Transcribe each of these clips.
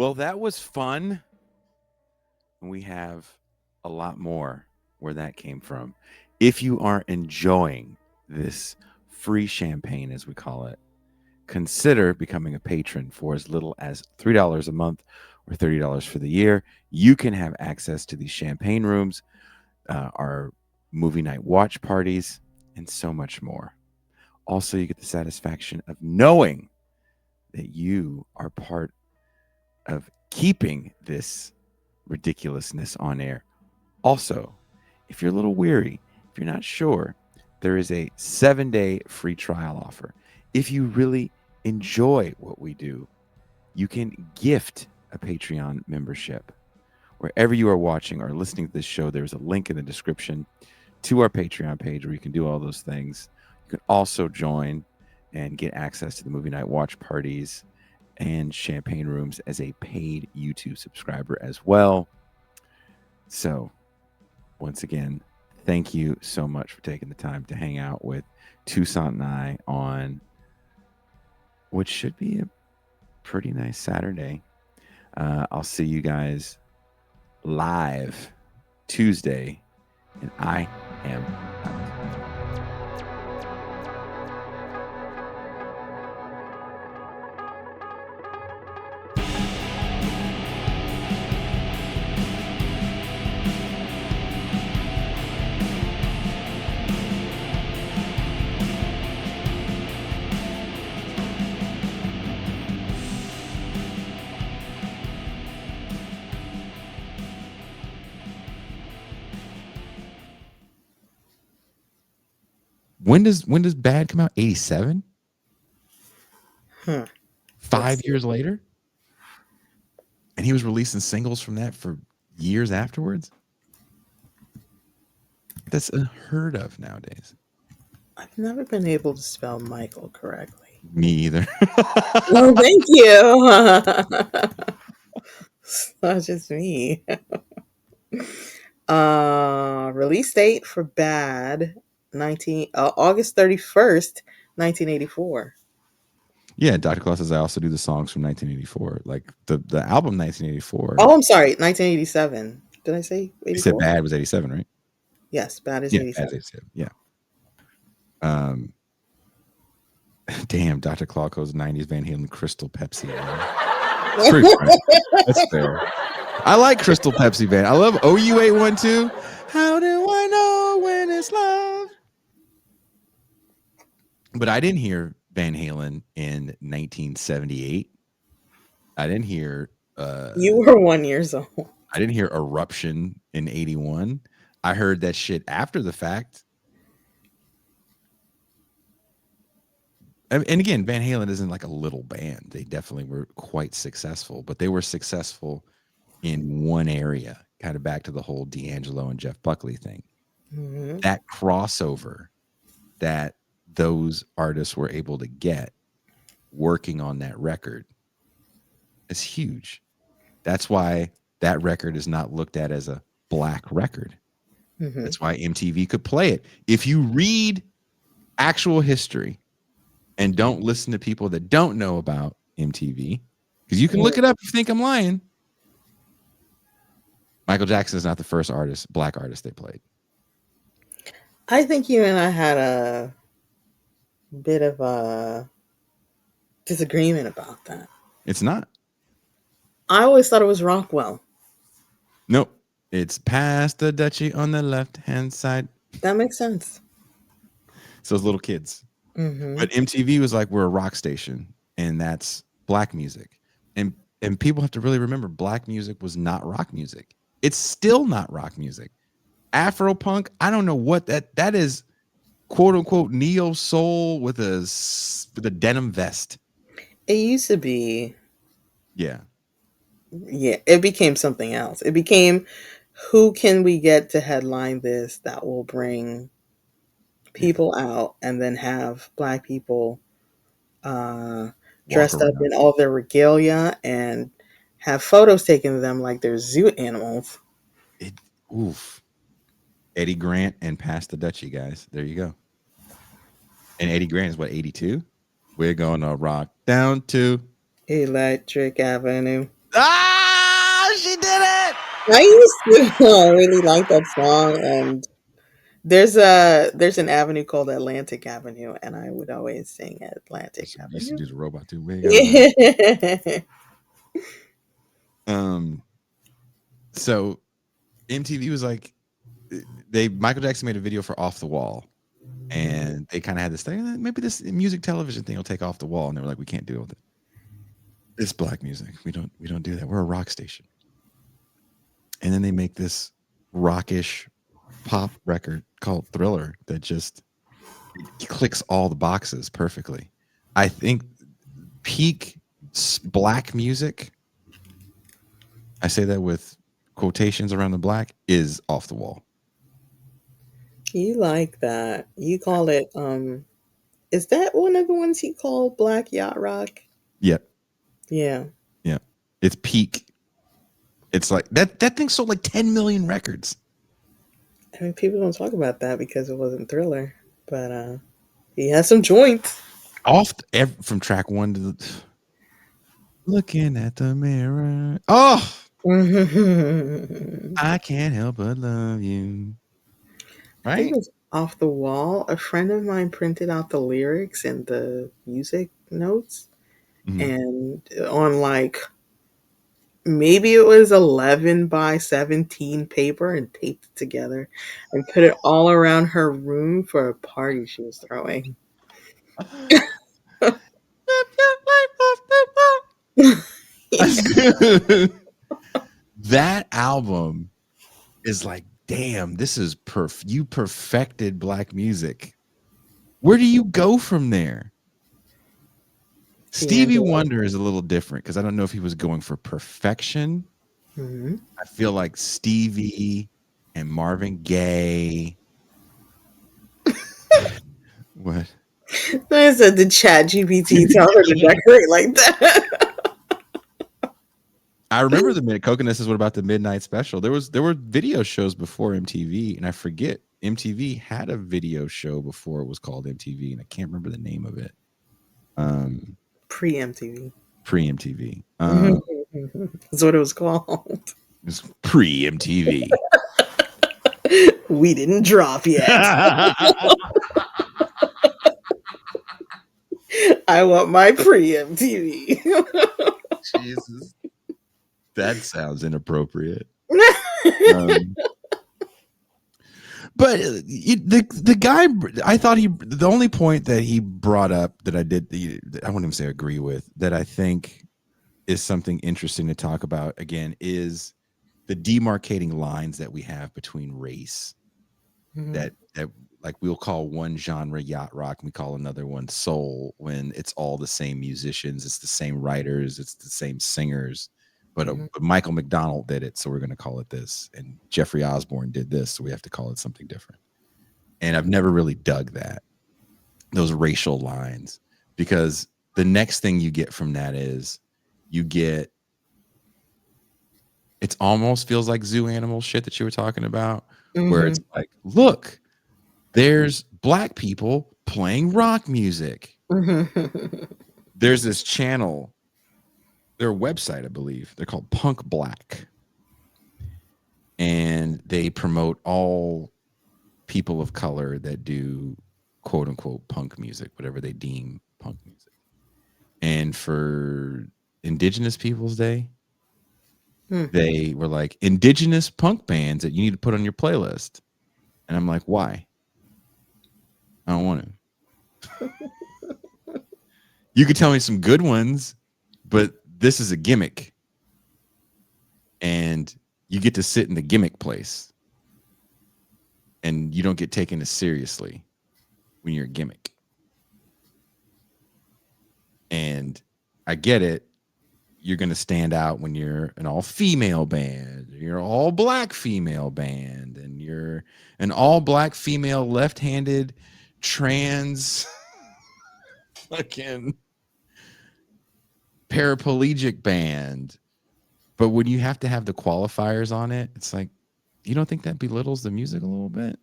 Well, that was fun. We have a lot more where that came from. If you are enjoying this free champagne, as we call it, consider becoming a patron for as little as $3 a month or $30 for the year. You can have access to these champagne rooms, our movie night watch parties, and so much more. Also, you get the satisfaction of knowing that you are part of keeping this ridiculousness on air. Also, if you're a little weary, if you're not sure, there is a 7-day free trial offer. If you really enjoy what we do, you can gift a Patreon membership. Wherever you are watching or listening to this show, there's a link in the description to our Patreon page where you can do all those things. You can also join and get access to the movie night watch parties and champagne rooms as a paid YouTube subscriber as well. So, once again, thank you so much for taking the time to hang out with Toussaint and I on what should be a pretty nice Saturday. I'll see you guys live Tuesday, and I am out. When does Bad come out? 87? 5 years later? And he was releasing singles from that for years afterwards? That's unheard of nowadays. I've never been able to spell Michael correctly. Me either. Well, thank you. It's not just me. Release date for Bad, August 31st, 1984. Yeah, Dr. Claus says I also do the songs from 1984. Like the album 1984. Oh, I'm sorry, 1987. Did I say 84? You said Bad was 87, right? Yes, Bad is Yeah, 87. Bad's 87. Yeah. Damn, Dr. Clarko's 90s Van Halen Crystal Pepsi. It's pretty funny. That's fair. I like Crystal Pepsi, man. I love OU812. How do I know when it's love? But I didn't hear Van Halen in 1978. I didn't hear You were 1 year old. I didn't hear Eruption in 81. I heard that shit after the fact. And again, Van Halen isn't like a little band. They definitely were quite successful, but they were successful in one area, kind of back to the whole D'Angelo and Jeff Buckley thing. Mm-hmm. That crossover that those artists were able to get working on that record is huge. That's why that record is not looked at as a black record. Mm-hmm. That's why MTV could play it. If you read actual history and don't listen to people that don't know about MTV, because you can look it up if you think I'm lying. Michael Jackson is not the first black artist they played. I think you and I had a bit of a disagreement about that. It's not. I always thought it was Rockwell. Nope. It's past the Dutchie on the left-hand side. That makes sense. It's those little kids. Mm-hmm. But MTV was like, we're a rock station, and that's black music. And people have to really remember, black music was not rock music. It's still not rock music. Afro punk, I don't know what that is, quote unquote neo soul with a denim vest. It used to be. Yeah. Yeah, it became something else. It became, who can we get to headline this that will bring people out, and then have black people dressed up in all their regalia and have photos taken of them like they're zoo animals. Oof. Eddie Grant and Pass the Dutchie, guys. There you go. And Eddie Grant is what, 82? We're gonna rock down to Electric Avenue. Ah, she did it. I used to really like that song, and there's an avenue called Atlantic Avenue, and I would always sing Atlantic Used to Avenue. do the robot too big. I remember. Yeah. Um, so MTV was like, they Michael Jackson made a video for Off the Wall, and they kind of had this thing. Maybe this music television thing will take off the wall, and they were like, we can't deal with it. It's black music. We don't do that. We're a rock station. And then they make this rockish pop record called Thriller that just clicks all the boxes perfectly. I think peak black music, I say that with quotations around the black, is Off the Wall. You like that. You call it is that one of the ones he called Black Yacht Rock? Yeah, Yeah. yeah. It's peak. It's like that thing sold like 10 million records. I mean, people don't talk about that because it wasn't Thriller, but he has some joints. From track one to the looking at the mirror. Oh, I I can't help but love you. think it Right? was Off the Wall. A friend of mine printed out the lyrics and the music notes, Mhm. and on like maybe it was 11 by 17 paper, and taped it together and put it all around her room for a party she was throwing. That album is like, damn, this is you perfected black music. Where do you go from there? Stevie D'Angelo. Wonder is a little different because I don't know if he was going for perfection. Hmm. I feel like Stevie and Marvin Gaye. What? I said, did Chat GPT tell her to decorate like that? I remember the minute Coconuts is what about the midnight special. There were video shows before MTV, and I forget MTV had a video show before it was called MTV, and I can't remember the name of it. Um, Pre MTV. Pre MTV. That's what it was called. It's pre MTV. We didn't drop yet. I want my pre MTV. Jesus, that sounds inappropriate. Um, but the guy, I thought the only point that he brought up that I wouldn't even say agree with, that I think is something interesting to talk about again, is the demarcating lines that we have between race. Mhm, That like we'll call one genre yacht rock, and we call another one soul, when it's all the same musicians, it's the same writers, it's the same singers. mhm. But Michael McDonald did it, so we're going to call it this, and Jeffrey Osborne did this, so we have to call it something different. And I've never really dug those racial lines, because the next thing you get from that is you get, it's almost feels like zoo animal shit that you were talking about, where it's Mhm. like, look, there's black people playing rock music. Mhm. There's this channel, their website, I believe, they're called Punk Black, and they promote all people of color that do quote unquote punk music, whatever they deem punk music. And for Indigenous Peoples Day, Hmm. they were like, indigenous punk bands that you need to put on your playlist. And I'm like, why? I don't want to. You could tell me some good ones, but this is a gimmick, and you get to sit in the gimmick place, and you don't get taken as seriously when you're a gimmick. And I get it. You're going to stand out when you're an all female band, you're an all black female band, and you're an all black female left handed trans fucking paraplegic band. But when you have to have the qualifiers on it, it's like, you don't think that belittles the music a little bit?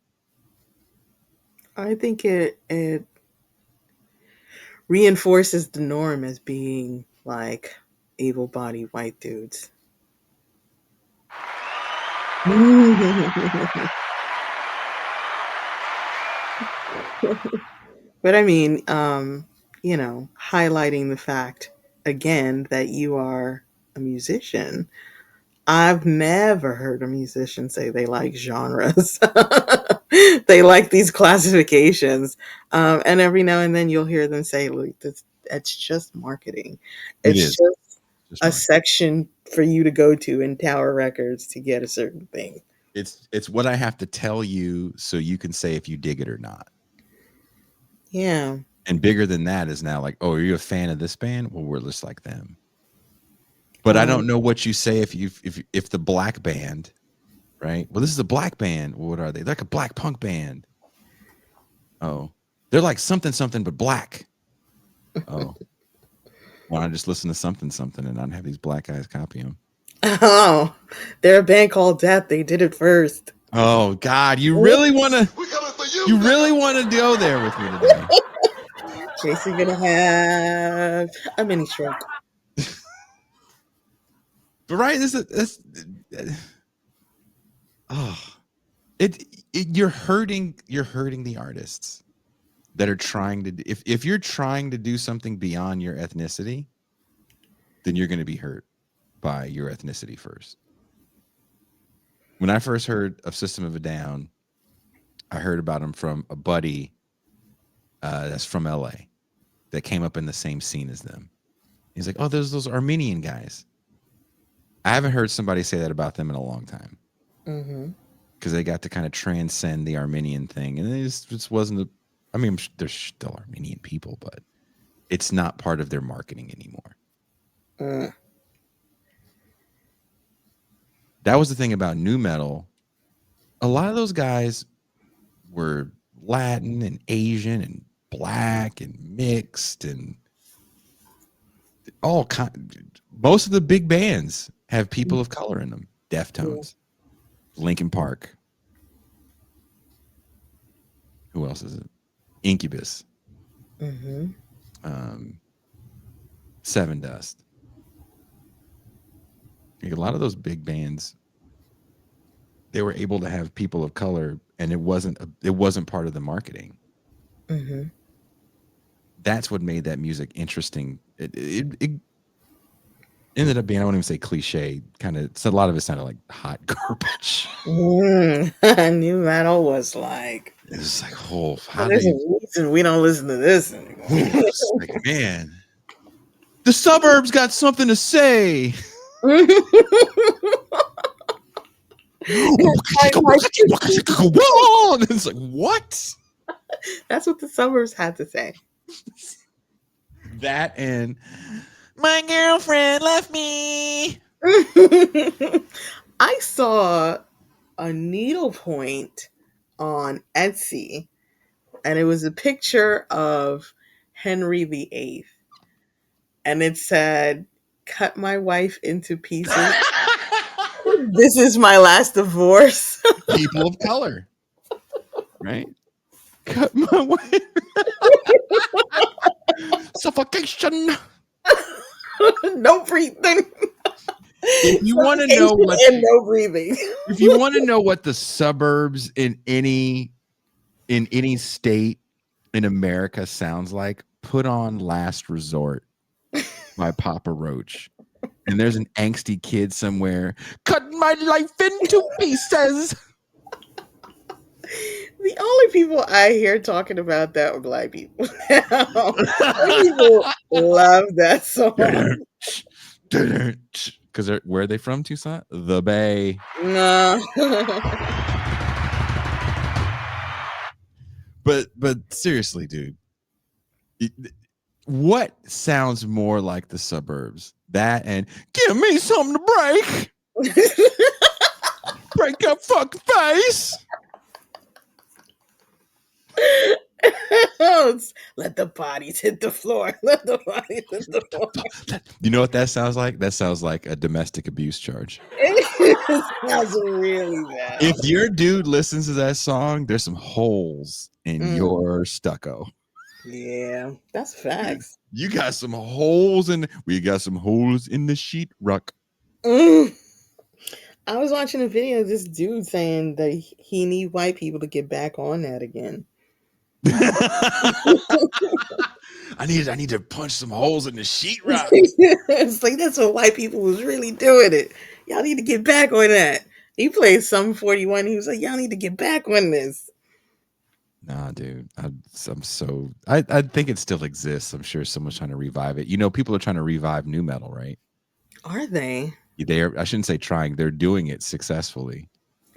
I think it reinforces the norm as being like able-bodied white dudes. But I mean, highlighting the fact again that you are a musician. I've never heard a musician say they like genres. They like these classifications. And every now and then you'll hear them say, look, that's just marketing. It It's is just just a mark. section for you to go to in Tower Records to get a certain thing. It's what I have to tell you so you can say if you dig it or not. Yeah. And bigger than that is now like, oh, are you a fan of this band? Well, we're just like them. But I Um, don't know what you say if the black band, right? Well, this is a black band. Well, what are they? They're like a black punk band. Oh, they're like something something but black. Oh, why not just listen to something something and not have these black guys copy them? oh, they're a band called Death. They did it first. Oh God, We coming for you, you really nigga. want to go there with me today? Jason gonna have a mini stroke. But right, oh, you're hurting the artists that are trying to if you're trying to do something beyond your ethnicity, then you're going to be hurt by your ethnicity first. When I first heard of System of a Down, I heard about them from a buddy that's from LA that came up in the same scene as them. He's like, "Oh, there's those Armenian guys." I haven't heard somebody say that about them in a long time Mm-hmm. because they got to kind of transcend the Armenian thing, and it just wasn't. I mean, there's still Armenian people, but it's not part of their marketing anymore. Mm. That was the thing about new metal. A lot of those guys were Latin and Asian and black and mixed and all kind. Most of the big bands have people of color in them. Yeah. Deftones, Linkin Park. Who else is it? Incubus, Mm-hmm. um, Seven Dust. Like a lot of those big bands, they were able to have people of color, and it wasn't part of the marketing. Mm-hmm. That's what made that music interesting. It ended up being, I won't even say cliche, kind of, so a lot of it sounded like hot garbage. New metal was like, It's like, oh, well, how do there's a you, reason we don't listen to this anymore. it's like, man, the suburbs got something to say. Like, like, It's like, what? that's what the suburbs had to say. That and my girlfriend left me. I saw a needlepoint on Etsy, and it was a picture of Henry VIII, and it said, "Cut my wife into pieces. This is my last divorce." People of color, right? Cut my way. Suffocation. No breathing. If you want to know Suffocation what and no breathing. if you want to know what the suburbs in any state in America sounds like, put on Last Resort by Papa Roach. And there's an angsty kid somewhere, cut my life into pieces. The only people I hear talking about that are black people. White people love that song. Because where are they from, Tucson? The Bay. No. But seriously, dude, what sounds more like the suburbs? That and give me something to break. Break up fucking face. Let the bodies hit the floor. Let the bodies hit the floor. You know what that sounds like? That sounds like a domestic abuse charge. It sounds really bad. If your dude listens to that song, there's some holes in Mm. your stucco. Yeah, that's facts. You got some holes in. We got some holes in the sheetrock. Mm. I was watching a video of this dude saying that he need white people to get back on that again. I need to punch some holes in the sheetrock. It's like that's what white people was really doing it. Y'all need to get back on that. He played some 41. He was like, y'all need to get back on this. Nah, dude. I'm so. I think it still exists. I'm sure someone's trying to revive it. You know, people are trying to revive new metal, right? Are they They're. I shouldn't say trying. They're doing it successfully.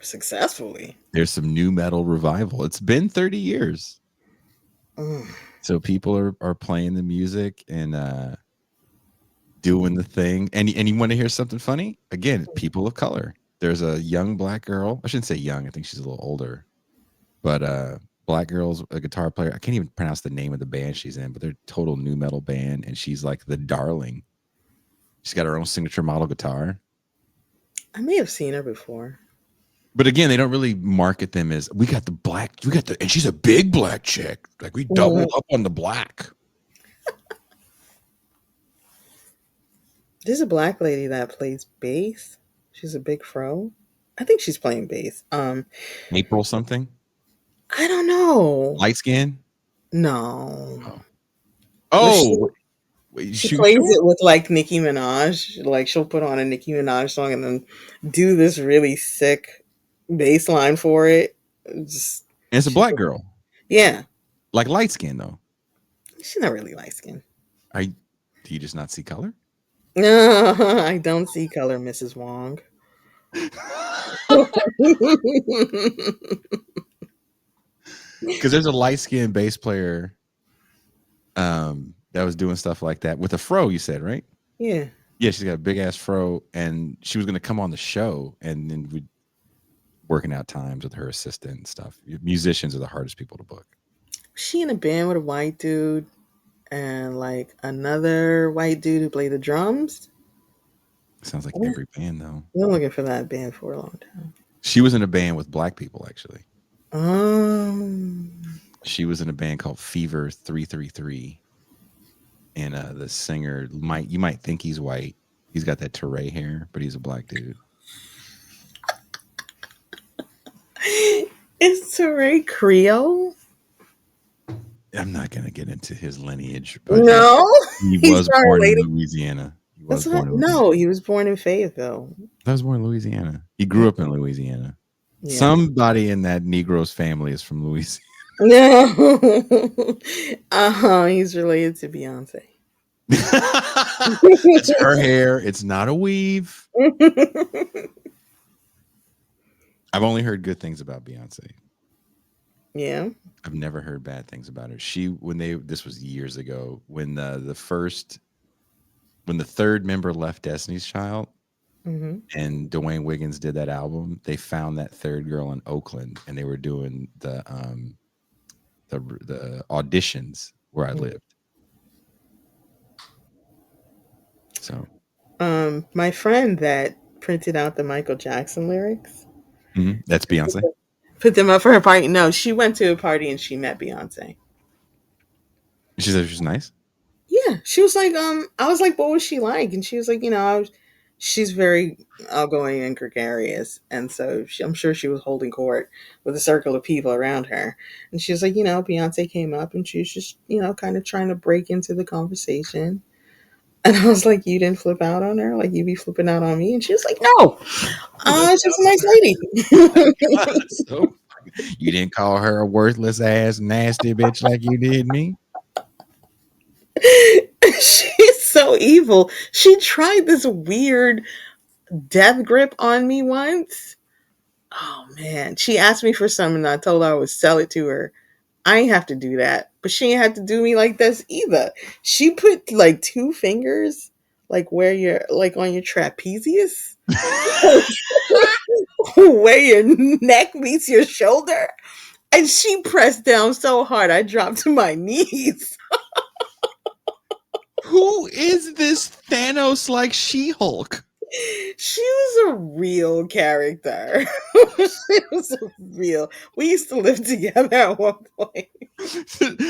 successfully? There's some new metal revival. It's been 30 years. Mm. So people are playing the music and doing the thing. And you want to hear something funny? Again, people of color. There's a young black girl. I shouldn't say young. I think she's a little older. But black girl's a guitar player. I can't even pronounce the name of the band she's in, but they're a total new metal band, and she's like the darling. She's got her own signature model guitar. I may have seen her before. But again, they don't really market them as we got the, and she's a big black chick. Like we Mhm. doubled up on the black. There's a black lady that plays bass. She's a big fro. I think she's playing bass. April something, I don't know. light skin. No. Oh, But she oh, wait, she you plays sure? it with like Nicki Minaj. Like she'll put on a Nicki Minaj song and then do this really sick bass line for it. Just And it's a she, black girl, yeah. like light skin though. She's not really light skinned. I do you just not see color? No, I don't see color, Mrs. Wong. Because there's a light skinned bass player that was doing stuff like that with a fro. You said right? Yeah. Yeah, she's got a big ass fro, and she was going to come on the show, and then we working out times with her assistant and stuff. Musicians are the hardest people to book. She in a band with a white dude and like another white dude who played the drums. Sounds like I've every band though. been looking for that band for a long time. She was in a band with black people actually. Um, She was in a band called Fever 333, and the singer might think he's white. He's got that Teray hair, but he's a black dude. is Teray Creole? I'm not gonna get into his lineage, but No, he he's was not born in related. Louisiana. He was That's what. born in Louisiana. No, he was born in Fayetteville. I was born in Louisiana. He grew up in Louisiana. Yeah. Somebody in that Negro's family is from Louisiana. No. He's related to Beyonce. That's her hair. It's not a weave. I've only heard good things about Beyonce. Yeah. I've never heard bad things about her. This was years ago when when the third member left Destiny's Child Hmm. and Dwayne Wiggins did that album, they found that third girl in Oakland and they were doing the auditions where I lived. So My friend that printed out the Michael Jackson lyrics that's Beyonce. put them up for her party. No, she went to a party and she met Beyonce. She said she's nice. Yeah, she was like, I was like, what was she like? And she was like, she's very outgoing and gregarious, and so I'm sure she was holding court with a circle of people around her. And she was like, Beyonce came up and she was just, kind of trying to break into the conversation. And I was like, you didn't flip out on her, like you be flipping out on me? And she was like, no, she's a nice lady. So you didn't call her a worthless ass nasty bitch like you did me. She's so evil. She tried this weird death grip on me once. Oh man. She asked me for some and I told her I would sell it to her. I ain't have to do that. But she ain't have to do me like this either. She put like two fingers like where you're like on your trapezius. Where your neck meets your shoulder. And she pressed down so hard I dropped to my knees. Who is this Thanos like She-Hulk? She was a real character. She was a real. We used to live together at one point.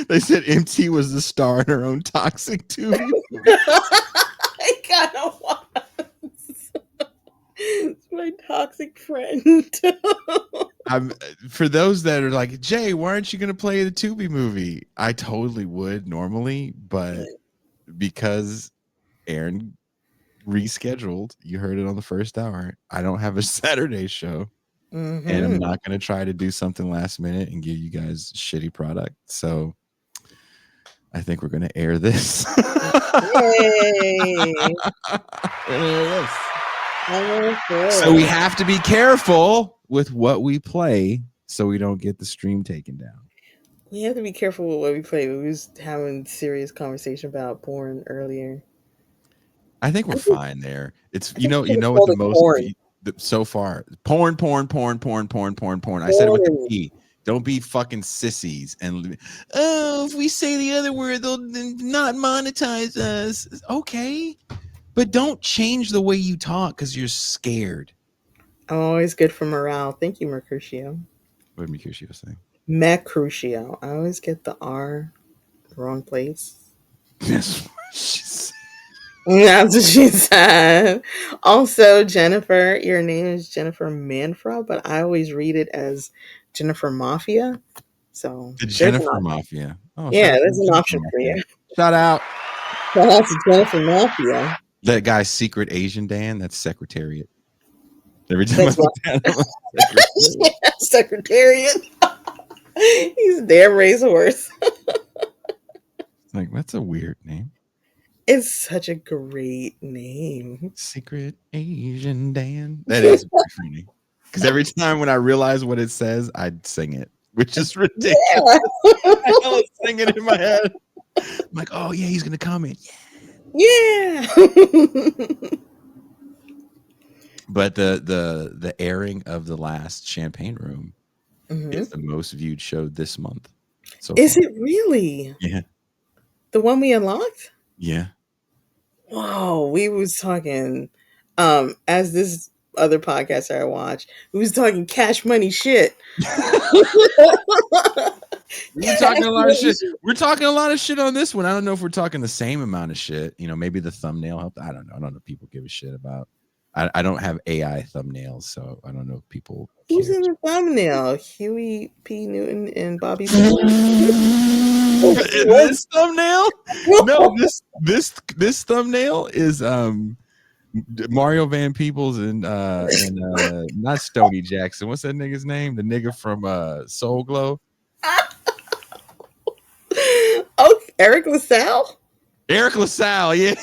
They said MT was the star in her own Toxic Tubi movie. I kind of was. It's my toxic friend. I'm for those that are like, Jay, why aren't you going to play the Tubi movie? I totally would normally, but because Aaron rescheduled, you heard it on the first hour. I don't have a Saturday show, and I'm not going to try to do something last minute and give you guys shitty product. So I think we're going to air this. Yay. So we have to be careful with what we play so we don't get the stream taken down. We have to be careful with what we play. We was having serious conversation about porn earlier. I think we're fine there. It's you know what call the it most porn. so far porn. I said it with the P. Don't be fucking sissies and if we say the other word they'll not monetize us. Okay, but don't change the way you talk because you're scared. I'm always good for morale. Thank you, Mercutio. What did Mercutio say? Mercutio. I always get the R wrong place. That's what she said. That's what she said. Also, Jennifer, your name is Jennifer Manfra, but I always read it as Jennifer Mafia. So The Jennifer Mafia. Oh, yeah, there's there's an option for you. Shout out. Shout out to Jennifer Mafia. That guy's Secret Asian Dan. That's Secretariat. Every time That's I look at him, yeah, Secretariat. He's a damn racehorse. like, that's a weird name. It's such a great name. Secret Asian Dan. That is funny. Because every time when I realize what it says, I'd sing it, which is ridiculous. Yeah. I sing it in my head. I'm like, oh yeah, he's gonna comment. Yeah. But the airing of the last Champagne Room is the most viewed show this month. So is it really? Yeah. The one we unlocked? Yeah. Whoa, we was talking as this other podcaster I watch, we was talking cash money shit. We're talking a lot of shit. We're talking a lot of shit on this one. I don't know if we're talking the same amount of shit. You know, maybe the thumbnail helped. I don't know. I don't know if people give a shit about. I don't have AI thumbnails, so I don't know if people. Who's in the thumbnail? Huey P. Newton and Bobby. This thumbnail? No, this thumbnail is Mario Van Peebles and not Stoney Jackson. What's that nigga's name? The nigga from Soul Glow. Oh, Eric LaSalle? Eric LaSalle, yeah.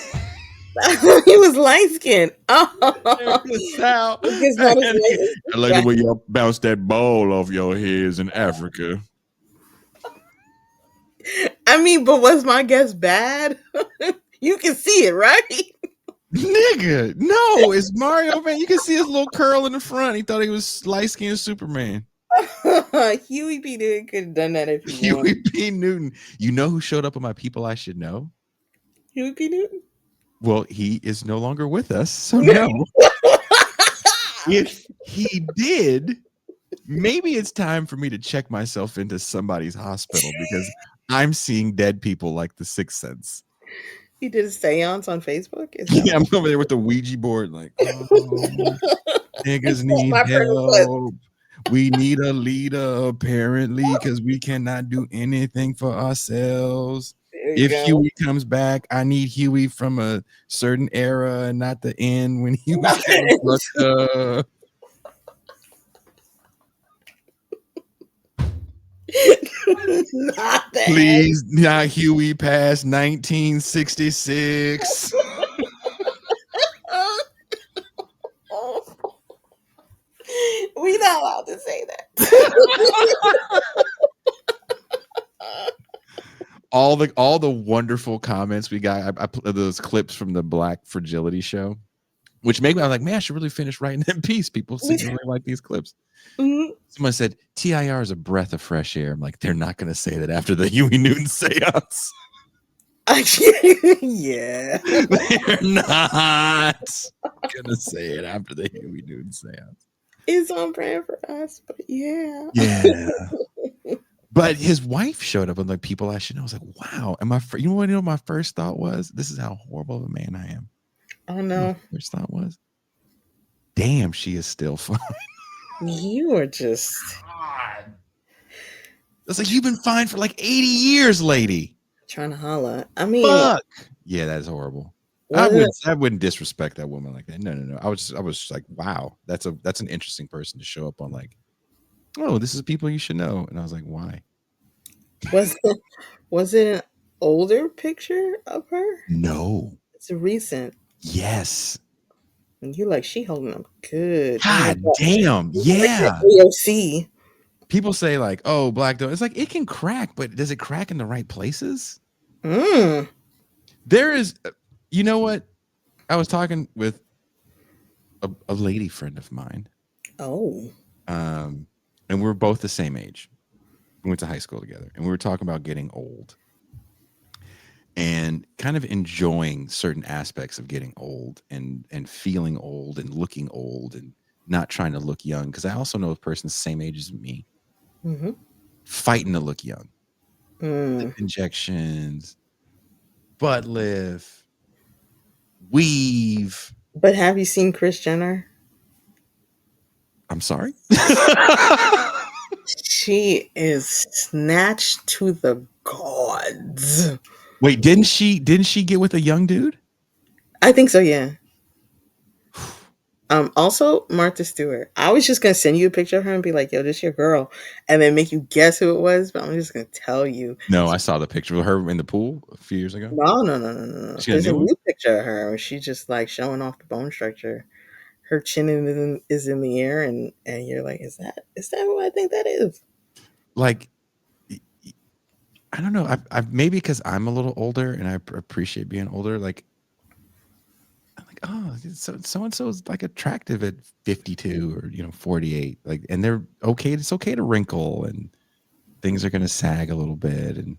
He was light skinned. Oh. Eric LaSalle. I like the way y'all bounce that ball off your heads in Africa. I mean, but was my guess bad? You can see it, right? Nigga, no, it's Mario, man. You can see his little curl in the front. He thought he was light-skinned Superman. Huey P. Newton could have done that if he Huey wanted. P. Newton. You know who showed up on my People I Should Know? Huey P. Newton? Well, he is no longer with us, so no. If he did, maybe it's time for me to check myself into somebody's hospital because I'm seeing dead people like the Sixth Sense. He did a seance on Facebook? Yeah, I'm over there with the Ouija board like, oh, niggas need help. We need a leader, apparently, because we cannot do anything for ourselves. If Huey comes back, I need Huey from a certain era and not the end when he was fucked up. Please, not Huey past 1966. We're not allowed to say that. all the wonderful comments we got. I put those clips from the Black Fragility show, which made me. I was like, man, I should really finish writing that piece. People seem to really like these clips. Mm-hmm. Someone said TIR is a breath of fresh air. I'm like, they're not going to say that after the Huey Newton seance. Yeah, they're not going to say it after the Huey Newton seance. It's on brand for us, but yeah. But his wife showed up and like people I should know. I was like, wow. And you know what my first thought was? This is how horrible of a man I am. Oh My no. first thought was, damn, she is still fine. You are just It's like, you've been fine for like 80 years, lady. trying to holla. I mean, Fuck. Yeah, that is horrible. was it I wouldn't disrespect that woman like that. No, no, no. I was just like, wow, that's an interesting person to show up on. Like, oh, this is people you should know. And I was like, why? was it was it an older picture of her? No. It's recent. Yes. And you like she holding up good. God damn. Like that Yeah. AOC. People say like, oh, black dough. It's like it can crack, but does it crack in the right places? Mm. There is, you know what? I was talking with a lady friend of mine, Oh. and we were both the same age. We went to high school together, and we were talking about getting old and kind of enjoying certain aspects of getting old and feeling old and looking old and not trying to look young. Because I also know a person the same age as me Mm-hmm. fighting to look young. Lip Mm. injections, butt lift, weave. But have you seen Kris Jenner? I'm sorry. She is snatched to the gods. Wait, didn't she get with a young dude? I think so, yeah. Also Martha Stewart. I was just gonna send you a picture of her and be like, yo, this your girl, and then make you guess who it was, but I'm just gonna tell you. No, I saw the picture of her in the pool a few years ago. No, no, no, no, no, no. She got a There's a new one? new picture of her where she's just like showing off the bone structure. Her chin is in the air, and you're like, is that who I think that is? Like, I don't know. I've maybe because I'm a little older and I appreciate being older. Like, I'm like, oh, so and so is like attractive at 52 or 48. Like, and they're okay. It's okay to wrinkle and things are gonna sag a little bit, and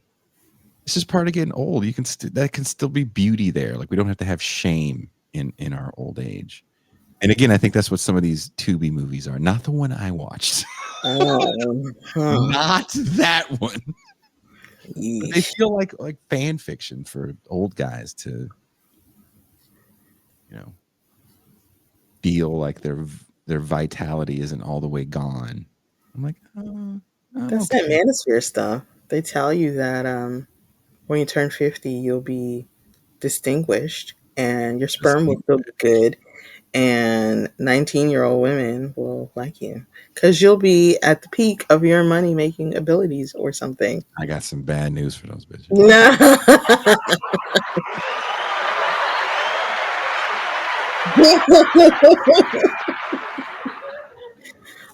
it's just part of getting old. You can that can still be beauty there. Like, we don't have to have shame in our old age. And again, I think that's what some of these Tubi movies are. Not the one I watched. Huh. Not that one. But they Yeesh. feel like fan fiction for old guys to, you know, feel like their vitality isn't all the way gone. I'm like, I'm That's that okay. manosphere stuff. They tell you that when you turn 50, you'll be distinguished and your sperm will still be good, and 19-year-old women will like you because you'll be at the peak of your money making abilities or something. I got some bad news for those bitches. No.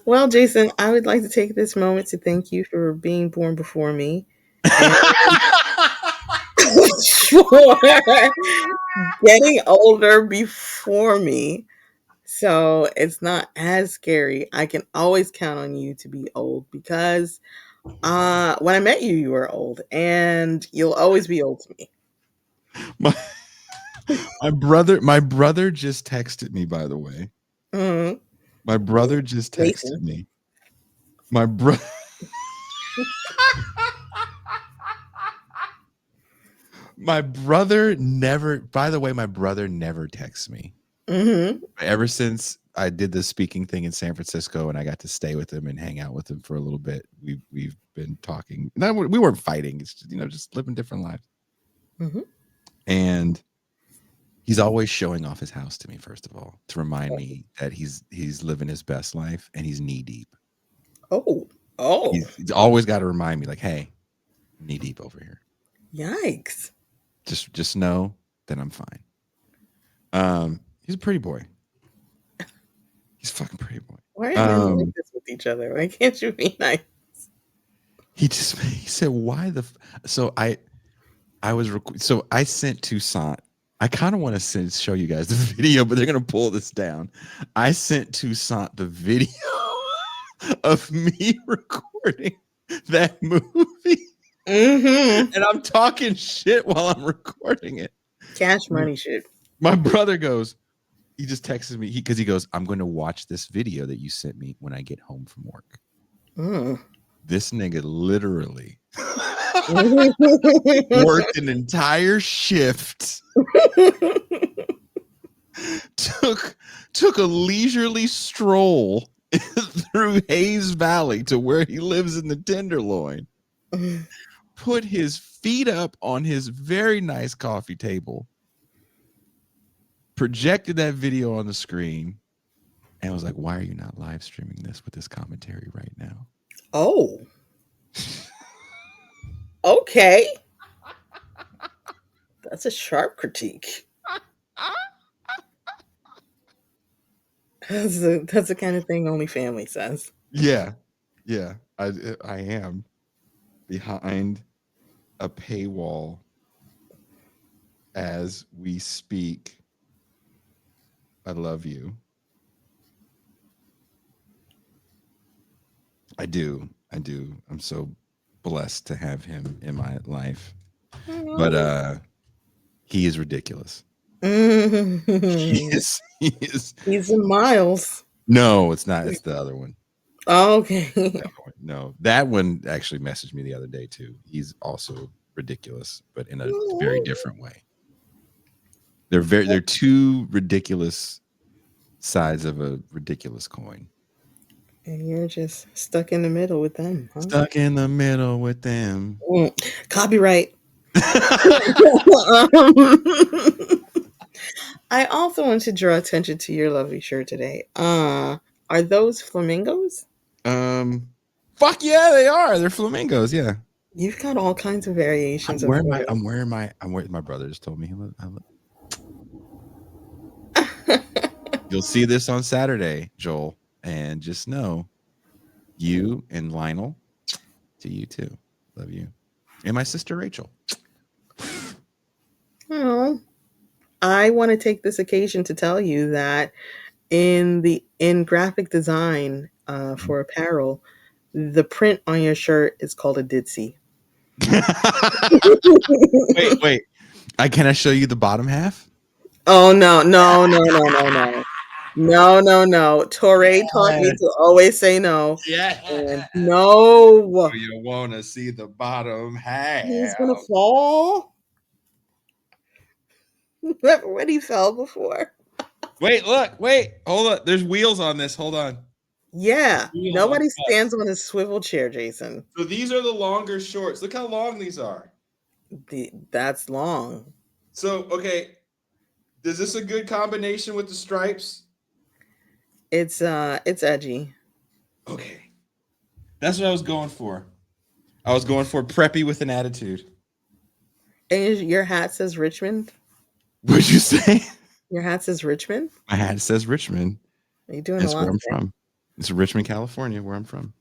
Well, Jason, I would like to take this moment to thank you for being born before me and for getting older before me. So it's not as scary. I can always count on you to be old because when I met you, you were old, and you'll always be old to me. my, my brother just texted me, by the way. Mhm. My brother just texted Jason. me. My brother my brother never, by the way, my brother never texts me. Hmm. Ever since I did the speaking thing in San Francisco and I got to stay with him and hang out with him for a little bit, we've been talking. No, we weren't fighting. It's just, just living different lives. Hmm. And he's always showing off his house to me, first of all, to remind me that he's living his best life and he's knee deep. Oh, oh, He's always got to remind me, like, hey, knee deep over here. yikes! Just know that I'm fine. He's a pretty boy. He's a fucking pretty boy. Why are men like this with each other? Why can't you be nice? He said, why the so I was so I sent Toussaint. I kind of want to show you guys the video, but they're gonna pull this down. I sent Toussaint the video of me recording that movie, Mm-hmm. and I'm talking shit while I'm recording it. Cash money shit. My brother goes, he just texted me because he goes, I'm going to watch this video that you sent me when I get home from work. Mm. This nigga literally worked an entire shift, took a leisurely stroll through Hayes Valley to where he lives in the Tenderloin, put his feet up on his very nice coffee table, projected that video on the screen, and was like, why are you not live streaming this with this commentary right now? Oh. Okay. That's a sharp critique. That's the kind of thing only family says. Yeah. Yeah. I am behind a paywall as we speak. I love you. I do. I'm so blessed to have him in my life. But he is ridiculous. He is. He's in Miles. No, it's not. It's the other one. Oh, okay. No, that one actually messaged me the other day too. He's also ridiculous, but in a very different way. They're two ridiculous sides of a ridiculous coin. And you're just stuck in the middle with them. Huh? Stuck in the middle with them. Copyright. I also want to draw attention to your lovely shirt today. Are those flamingos? Fuck yeah, they are. They're flamingos. Yeah. You've got all kinds of variations. I'm wearing my brother just told me. You'll see this on Saturday, Joel, and just know, you and Lionel, to you too. Love you. And my sister Rachel. Oh, I want to take this occasion to tell you that in graphic design for apparel, the print on your shirt is called a ditzy. Wait. Can I show you the bottom half? Oh no. Torre taught me to always say no. Yeah. And no. You want to see the bottom half? He's gonna fall. Remember when he fell before? Wait, look, hold on. There's wheels on this. Hold on. Yeah. Nobody stands on a swivel chair, Jason. So these are the longer shorts. Look how long these are. That's long. So, okay. Is this a good combination with the stripes? It's edgy. Okay. That's what I was going for. I was going for preppy with an attitude. And your hat says Richmond? What'd you say? Your hat says Richmond? My hat says Richmond. Are you doing That's a lot where I'm today? from. It's Richmond, California, where I'm from.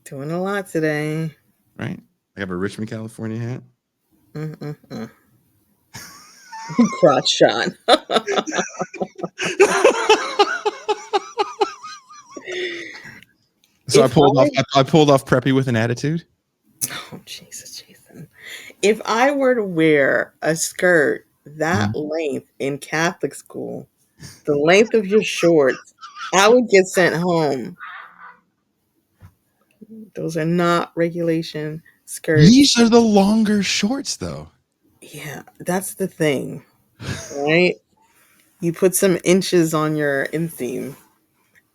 Doing a lot today. Right? I have a Richmond, California hat. Crotch shot. So I pulled off preppy with an attitude. Oh Jesus, Jason! If I were to wear a skirt that length in Catholic school, the length of your shorts, I would get sent home. Those are not regulation skirts. These are the longer shorts, though. Yeah, that's the thing, right? You put some inches on your inseam,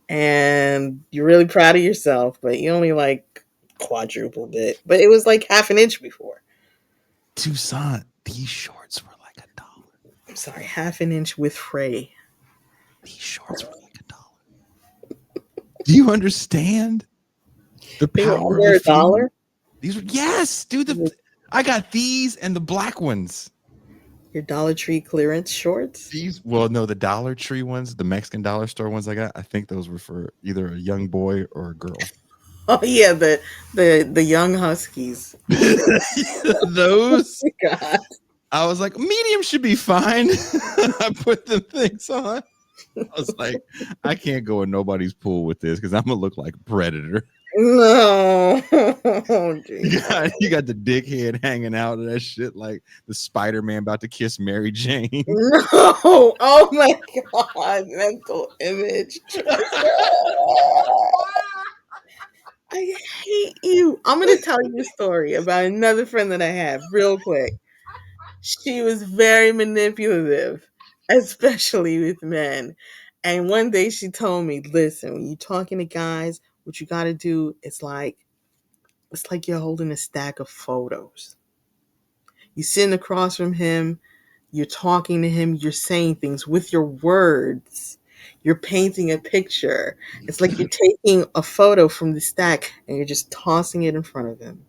and you're really proud of yourself, but you only like quadrupled it. But it was like half an inch before. Toussaint, these shorts were like $1. I'm sorry, half an inch with fray. These shorts were like $1. Do you understand the power Under of $1? These were, yes, dude. I got these and the black ones. Your Dollar Tree clearance shorts? The Dollar Tree ones, the Mexican dollar store ones I got, I think those were for either a young boy or a girl. Oh yeah, the young huskies. Those. Oh my God. I was like, medium should be fine. I put the things on. I was like, I can't go in nobody's pool with this because I'm gonna look like Predator. No. You got the dick head hanging out of that shit like the Spider-Man about to kiss Mary Jane. No. Oh my God. Mental image. I hate you. I'm going to tell you a story about another friend that I have real quick. She was very manipulative, especially with men. And one day she told me, listen, when you're talking to guys, what you got to do is it's like you're holding a stack of photos. You're sitting across from him, you're talking to him, you're saying things with your words. You're painting a picture. It's like you're taking a photo from the stack and you're just tossing it in front of him.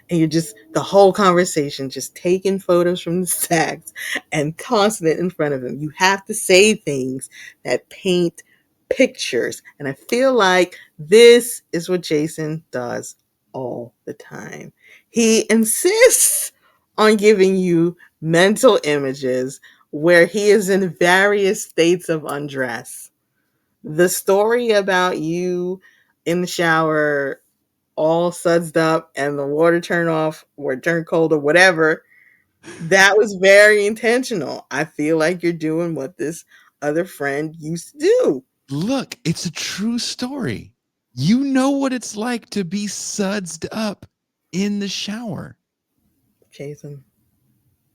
And you're just the whole conversation just taking photos from the stacks and tossing it in front of him. You have to say things that paint pictures. And I feel like this is what Jason does all the time. He insists on giving you mental images where he is in various states of undress. The story about you in the shower all sudsed up and the water turned off or turned cold or whatever, that was very intentional. I feel like you're doing what this other friend used to do. Look, it's a true story. You know what it's like to be sudsed up in the shower. Jason.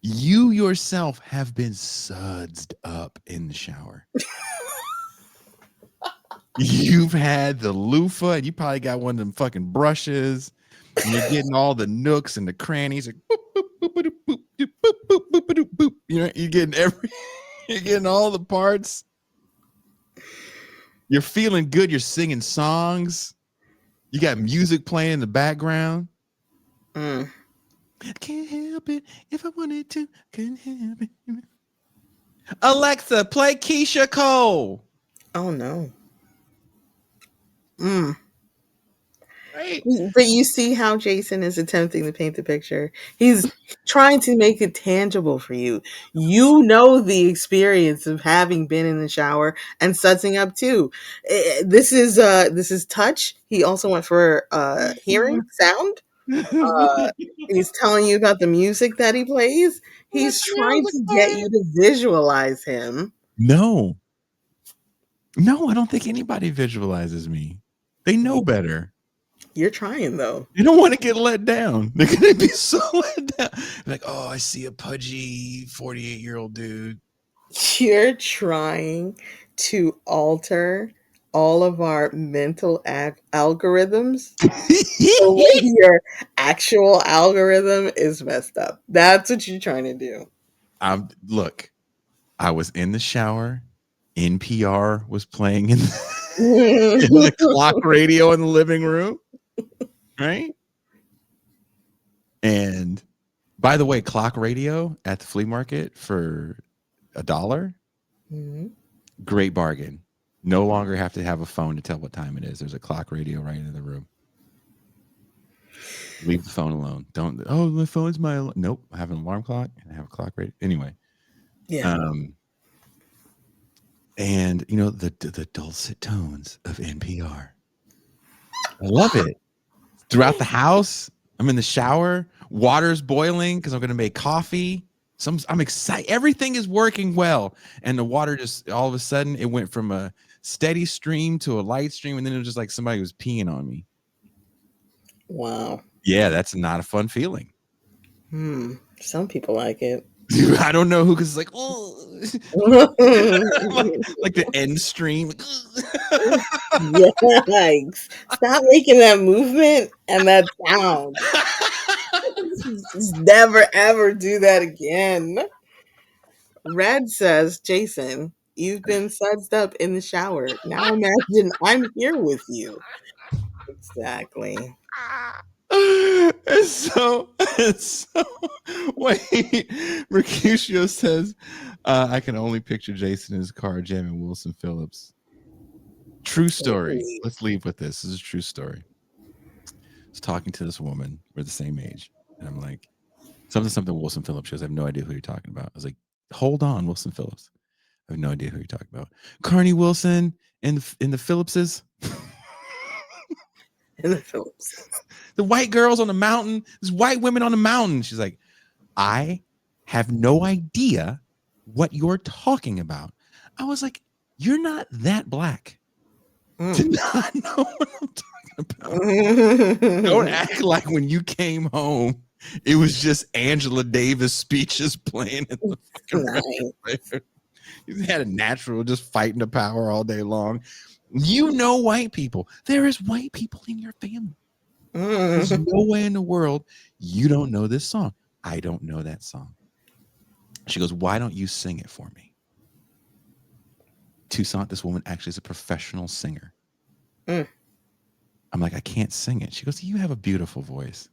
You yourself have been sudsed up in the shower. You've had the loofah, and you probably got one of them fucking brushes, and you're getting all the nooks and the crannies. Like, boop, boop, boop, boop, boop, boop, boop, boop, boop, boop, boop. You know, you're getting you're getting all the parts. You're feeling good. You're singing songs. You got music playing in the background. Mm. I can't help it if I wanted to. Couldn't help it. Alexa, play Keisha Cole. Oh no. Mm. Right? But you see how Jason is attempting to paint the picture. He's trying to make it tangible for you. You know the experience of having been in the shower and sudsing up too. This is touch. He also went for hearing sound. Uh, he's telling you about the music that he plays. He's trying to get you to visualize him. No. No, I don't think anybody visualizes me. They know better. You're trying though. They don't want to get let down. They're going to be so let down. Like, oh, I see a pudgy 48-year-old dude. You're trying to alter all of our mental algorithms. So when your actual algorithm is messed up. That's what you're trying to do. Look, I was in the shower. NPR was playing in in the clock radio in the living room. Right? And by the way, clock radio at the flea market for $1, Mhm. great bargain. No longer have to have a phone to tell what time it is. There's a clock radio right in the room. Leave the phone alone. Don't. Oh, my phone's my. Nope. I have an alarm clock and I have a clock radio. Anyway. Yeah. And you know the dulcet tones of NPR. I love it. Throughout the house, I'm in the shower. Water's boiling because I'm going to make coffee. I'm excited. Everything is working well, and the water just all of a sudden it went from a steady stream to a light stream, and then it was just like somebody was peeing on me. Wow. Yeah, that's not a fun feeling. Some people like it. I don't know who, because it's like, like the end stream. Yikes. Stop making that movement and that sound. Just never ever do that again. Red says, Jason, you've been sudsed up in the shower. Now imagine I'm here with you. Exactly. And so wait, Mercutio says, I can only picture Jason in his car jamming Wilson Phillips. True story. Hey. Let's leave with this. This is a true story. I was talking to this woman. We're the same age. And I'm like, something Wilson Phillips. She goes, I have no idea who you're talking about. I was like, hold on, Wilson Phillips. I have no idea who you're talking about. Carney Wilson in the Phillipses. In the Phillips. The white girls on the mountain. There's white women on the mountain. She's like, I have no idea what you're talking about. I was like, you're not that black to not know what I'm talking about. Don't act like when you came home, it was just Angela Davis speeches playing in the fucking record player. You had a natural just fighting the power all day long. You know white people. There is white people in your family. There's no way in the world you don't know this song. I don't know that song. She goes, why don't you sing it for me? Toussaint, this woman actually is a professional singer. I'm like, I can't sing it. She goes, you have a beautiful voice.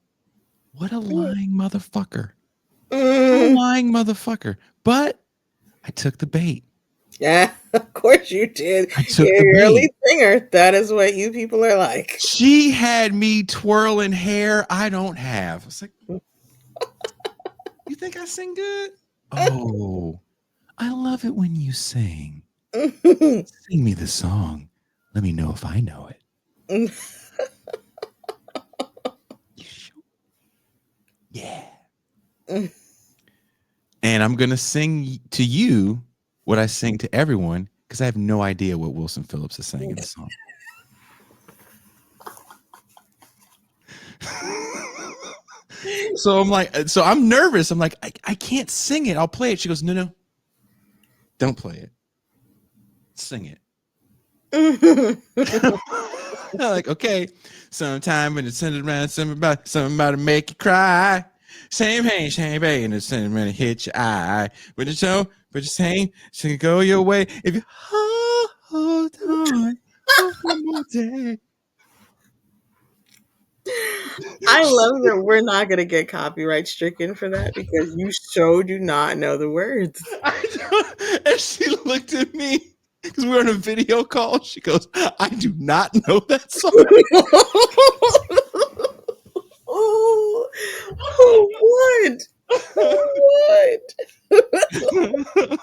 What a lying motherfucker. What a lying motherfucker. But I took the bait. Yeah, of course you did. I took You're the a bait. lead singer. That is what you people are like. She had me twirling hair I don't have. I was like, you think I sing good? Oh, I love it when you sing. Sing me the song. Let me know if I know it. Yeah. And I'm going to sing to you what I sing to everyone because I have no idea what Wilson Phillips is saying in the song. So I'm like, so I'm nervous. I'm like, I can't sing it. I'll play it. She goes, no, don't play it. Sing it. I'm like, okay. Sometime when it's centered around something about to make you cry. Same hey, same bay, and it's centered around to hit your eye. But it's so, but it's same, so you go your way. If you hold on one more day. I love that we're not going to get copyright stricken for that because you so do not know the words. And she looked at me because we were on a video call. She goes, I do not know that song. Oh, who would? Who would?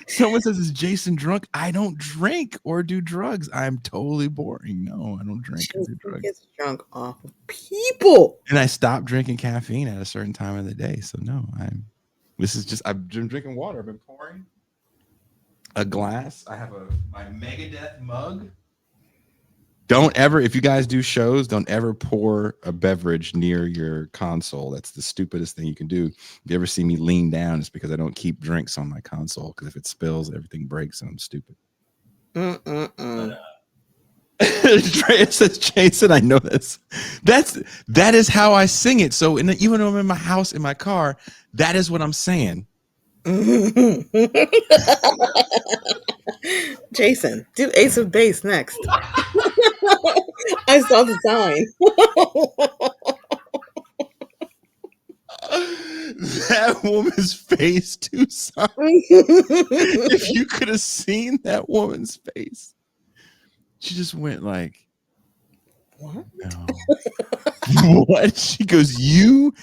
Someone says, is Jason drunk? I don't drink or do drugs. I'm totally boring. No, I don't drink or do Jason drugs. gets drunk off of people. And I stopped drinking caffeine at a certain time of the day. So no, I've been drinking water. I've been pouring a glass. I have my Megadeth mug. Don't ever, if you guys do shows, don't ever pour a beverage near your console. That's the stupidest thing you can do. If you ever see me lean down, it's because I don't keep drinks on my console. Because if it spills, everything breaks and I'm stupid. Drea says, Jason, I know this. That is how I sing it. So even though I'm in my house, in my car, that is what I'm saying. Jason, do Ace of Base next. I saw the sign. That woman's face, Tucson. If you could have seen that woman's face, she just went like, What? no. What? She goes, you.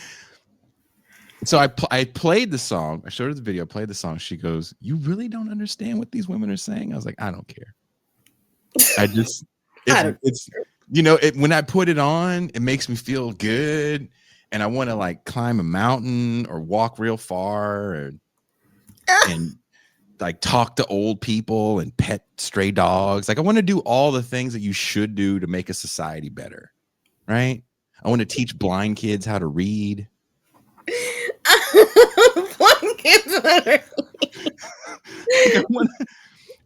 So I played the song. I showed her the video. I played the song. She goes, you really don't understand what these women are saying? I was like, I don't care. I just, it's when I put it on, it makes me feel good. And I want to like climb a mountain or walk real far and like talk to old people and pet stray dogs. Like I want to do all the things that you should do to make a society better. Right. I want to teach blind kids how to read. Blind kids.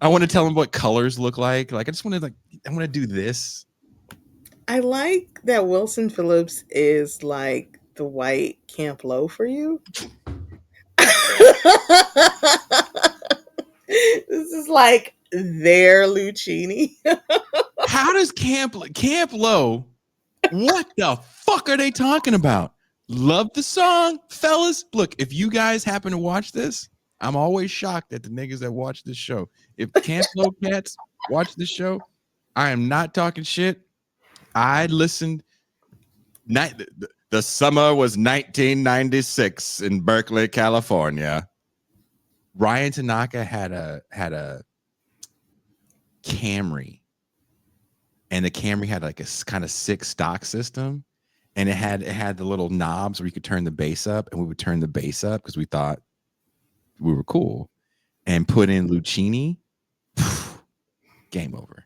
I want to tell them what colors look like. Like I just want to I want to do this. I like that Wilson Phillips is like the white Camp Low for you. This is like their Lucchini. How does Camp Low? What the fuck are they talking about? Love the song, fellas. Look, if you guys happen to watch this, I'm always shocked at the niggas that watch this show. If Camp Low cats watch this show, I am not talking shit. I listened. The summer was 1996 in Berkeley, California. Ryan Tanaka had a Camry, and the Camry had like a kind of sick stock system, and it had the little knobs where you could turn the bass up, and we would turn the bass up because we thought we were cool, and put in Lucchini. Game over.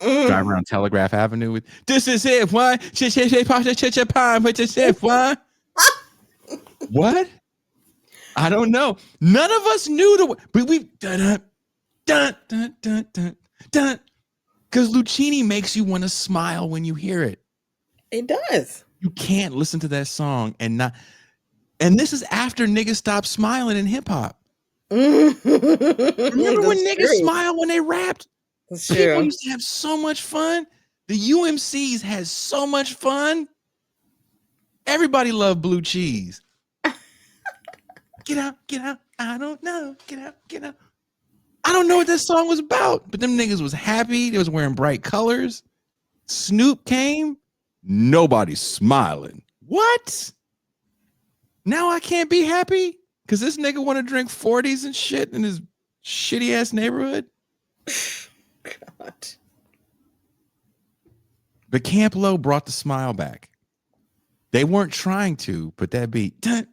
Drive around Telegraph Avenue with "This is it, what? What? I don't know. None of us knew but we dun dun dun dun dun dun because Lucchini makes you want to smile when you hear it. It does. You can't listen to that song and not. And this is after niggas stopped smiling in hip hop. Remember when niggas smile when they rapped? That's People true. used to have so much fun. The UMCs had so much fun. Everybody loved Blue Cheese. Get out, I don't know. Get out. I don't know what this song was about, but them niggas was happy. They was wearing bright colors. Snoop came. Nobody's smiling. What? Now I can't be happy because this nigga want to drink 40s and shit in his shitty ass neighborhood. God. But Camp Low brought the smile back. They weren't trying to, but that beat, dun,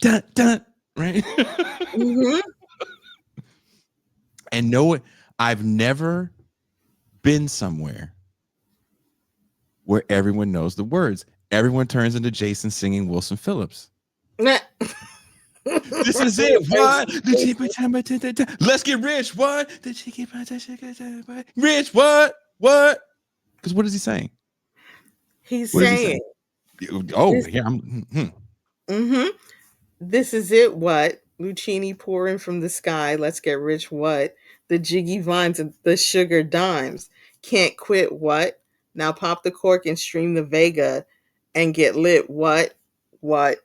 dun, dun, right? Mm-hmm. And no, I've never been somewhere where everyone knows the words. Everyone turns into Jason singing Wilson Phillips. This is it. What? Let's get rich. What? Rich. What? What? Because what is he saying? He's What saying. Oh, This, yeah. mm-hmm. This is it. What? Lucchini pouring from the sky. Let's get rich. What? The jiggy vines and the sugar dimes. Can't quit. What? Now pop the cork and stream the Vega and get lit. What? What?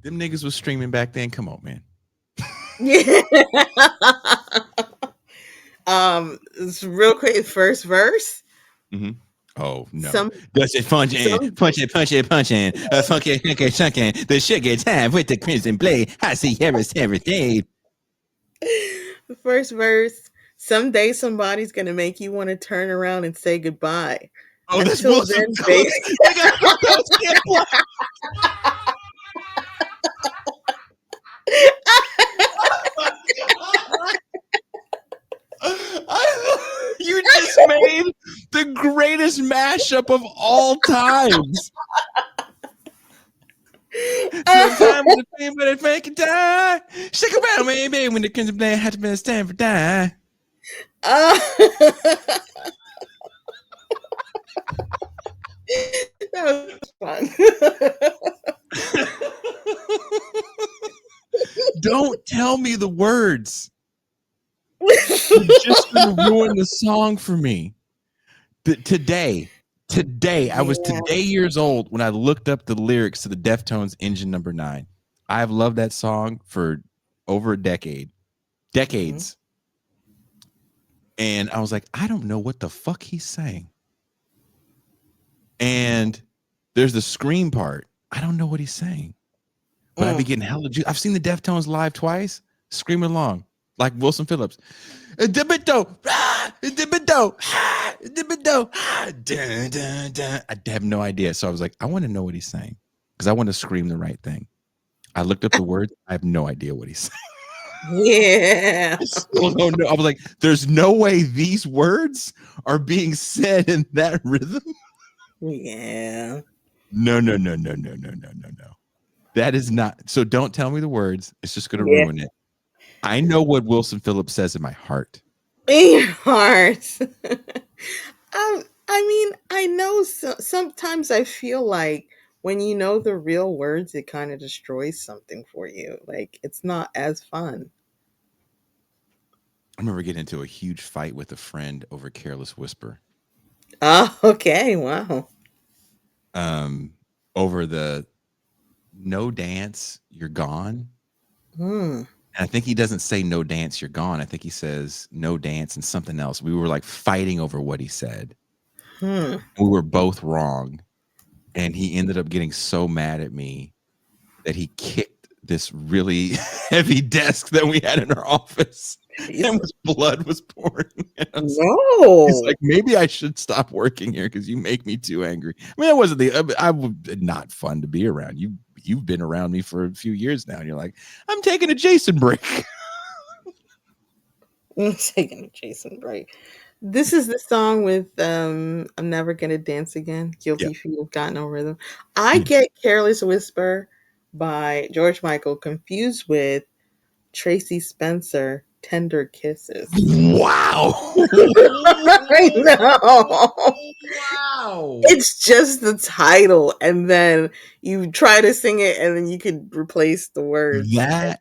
Them niggas was streaming back then. Come on, man. Yeah. Real quick, first verse. Mm-hmm. Oh no! Some Does it punch in, punch it, funky, chunky. The sugar time with the crimson blade. I see every day. The first verse. Someday somebody's gonna make you want to turn around and say goodbye. Oh, this Until Wilson then, baby. You just made the greatest mashup of all times. Sometime with the pain, but it make it die. Shake around, baby, when the crimson blade had to be stand for die. That was fun. Don't tell me the words. You're just gonna ruin the song for me. Today, I was today years old when I looked up the lyrics to the Deftones Engine Number 9. I've loved that song for over a decades. Mm-hmm. And I was like, I don't know what the fuck he's saying. And there's the scream part. I don't know what he's saying. But I be getting hella juice. I've seen the Deftones live twice, screaming along like Wilson Phillips. I have no idea. So I was like, I want to know what he's saying because I want to scream the right thing. I looked up the words. I have no idea what he's saying. Yeah. I still don't know. I was like, there's no way these words are being said in that rhythm. Yeah. No. That is not. So don't tell me the words. It's just going to ruin it. I know what Wilson Phillips says in my heart. In your heart. I mean, I know sometimes I feel like when you know the real words, it kind of destroys something for you. Like, it's not as fun. I remember getting into a huge fight with a friend over Careless Whisper. Oh, okay. Wow. Over the no dance, you're gone. And I think he doesn't say no dance, you're gone. I think he says no dance and something else. We were like fighting over what he said. We were both wrong. And he ended up getting so mad at me that he kicked this really heavy desk that we had in our office. And his blood was pouring. No. He's like, maybe I should stop working here because you make me too angry. I mean, that wasn't not fun to be around. You've been around me for a few years now. And you're like, I'm taking a Jason break. I'm taking a Jason break. This is the song with I'm Never Gonna Dance Again. Yeah. Guilty Feet have got no rhythm. I Yeah. get Careless Whisper by George Michael confused with Tracy Spencer, Tender Kisses. Wow. I know. Wow. It's just the title, and then you try to sing it, and then you could replace the words. That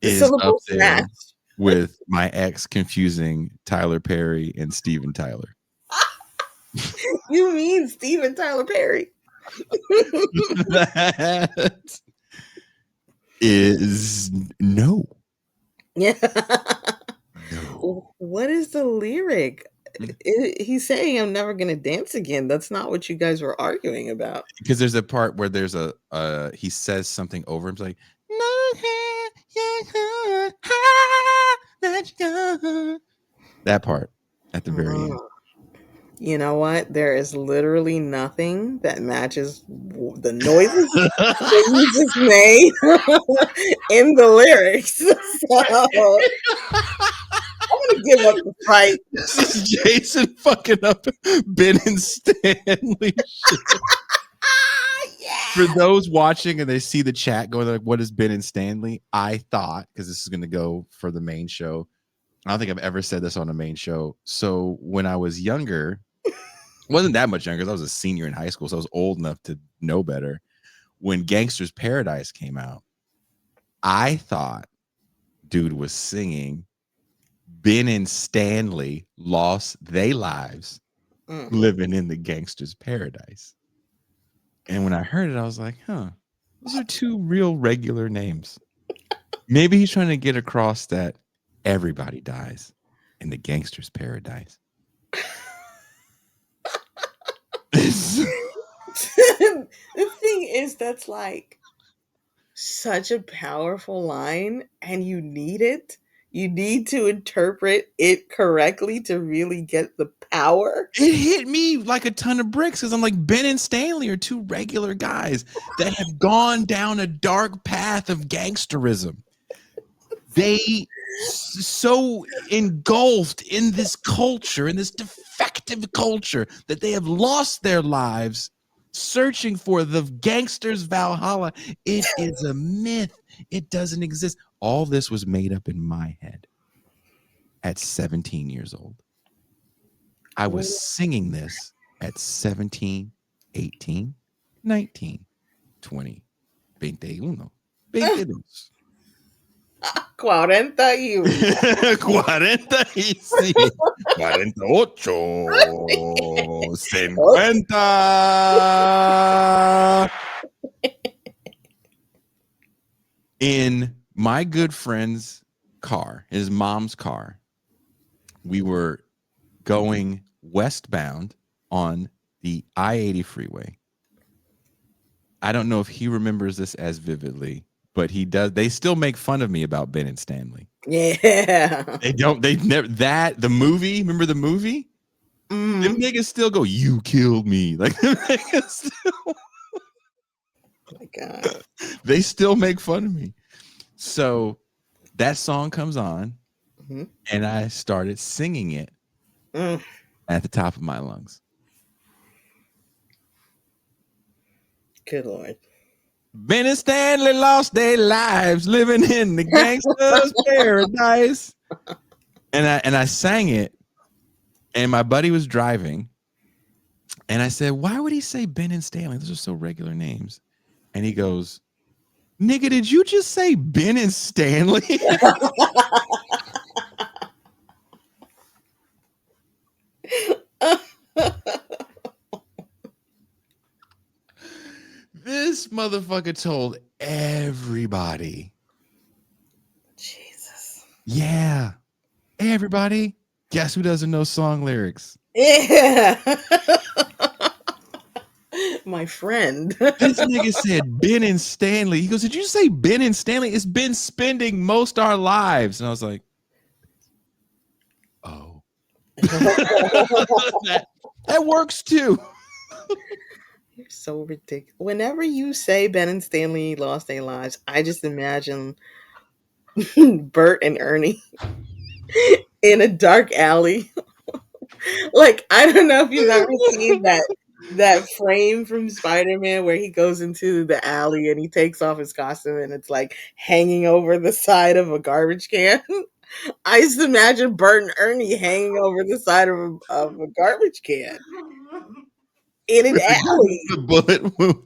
The is up syllables match. there with my ex confusing Tyler Perry and Steven Tyler. You mean Steven Tyler Perry? That is no. Yeah. No. What is the lyric? He's saying I'm never gonna dance again. That's not what you guys were arguing about. Because there's a part where there's a he says something over him. It's like that part at the very end. You know what? There is literally nothing that matches the noises that you just made in the lyrics. So I'm gonna give up the fight. This is Jason fucking up Ben and Stanley. For those watching and they see the chat going like, "What is Ben and Stanley?" I thought, because this is going to go for the main show. I don't think I've ever said this on a main show. So when I was younger, wasn't that much younger, 'cause I was a senior in high school, so I was old enough to know better. When Gangster's Paradise came out, I thought dude was singing Ben and Stanley lost their lives living in the Gangster's Paradise. And when I heard it, I was like, huh, those are two real regular names. Maybe he's trying to get across that everybody dies in the Gangster's Paradise. The thing is, that's like such a powerful line, and you need it. You need to interpret it correctly to really get the power. It hit me like a ton of bricks because I'm like, Ben and Stanley are two regular guys that have gone down a dark path of gangsterism. They so engulfed in this culture, in this defective culture, that they have lost their lives searching for the gangster's Valhalla. It is a myth. It doesn't exist. All this was made up in my head at 17 years old. I was singing this at 17, 18, 19, 20, 21, 22. 41. 46, 48, 50. In my good friend's car, his mom's car, we were going westbound on the I-80 freeway. I don't know if he remembers this as vividly, but he does. They still make fun of me about Ben and Stanley. Yeah. They never the movie. Remember the movie? Them niggas still go, "You killed me." Like them niggas still, Oh my God. they still make fun of me. So that song comes on, and I started singing it at the top of my lungs. Good Lord. Ben and Stanley lost their lives living in the gangster's paradise. And I sang it, and my buddy was driving, and I said, "Why would he say Ben and Stanley? Those are so regular names." And he goes, "Nigga, did you just say Ben and Stanley?" This motherfucker told everybody. Jesus. Yeah. Hey, everybody. Guess who doesn't know song lyrics? Yeah. My friend. This nigga said Ben and Stanley. He goes, "Did you say Ben and Stanley? It's been spending most our lives." And I was like, oh. that works too. You're so ridiculous. Whenever you say Ben and Stanley lost their lives, I just imagine Bert and Ernie in a dark alley Like, I don't know if you've ever seen that frame from Spider-Man where he goes into the alley and he takes off his costume and it's like hanging over the side of a garbage can. I used to imagine Bert and Ernie hanging over the side of a garbage can in an alley. The bullet wound.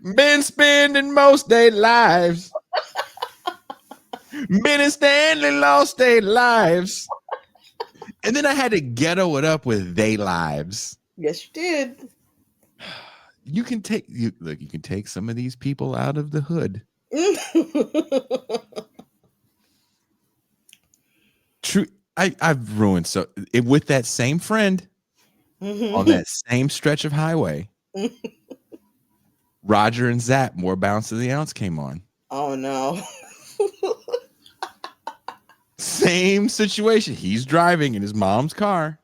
Men spending most their lives. Ben and Stanley lost their lives. And then I had to ghetto it up with they lives. Yes, you did. You can take you can take some of these people out of the hood. True. I've ruined with that same friend on that same stretch of highway. Roger and Zap, More Bounce to the Ounce came on. Oh no. Same situation. He's driving in his mom's car.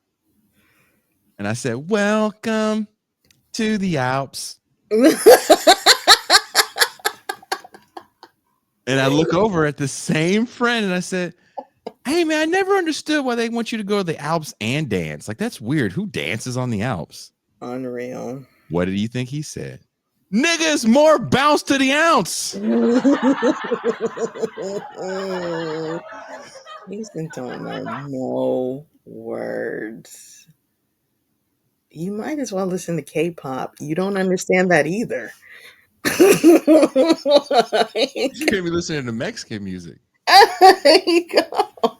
And I said, welcome to the Alps. And I look over at the same friend and I said, hey, man, I never understood why they want you to go to the Alps and dance. Like, that's weird. Who dances on the Alps? Unreal. What did you think he said? Niggas, more bounce to the ounce. Houston don't know no words. You might as well listen to K-pop. You don't understand that either. You can't be listening to Mexican music. There you go.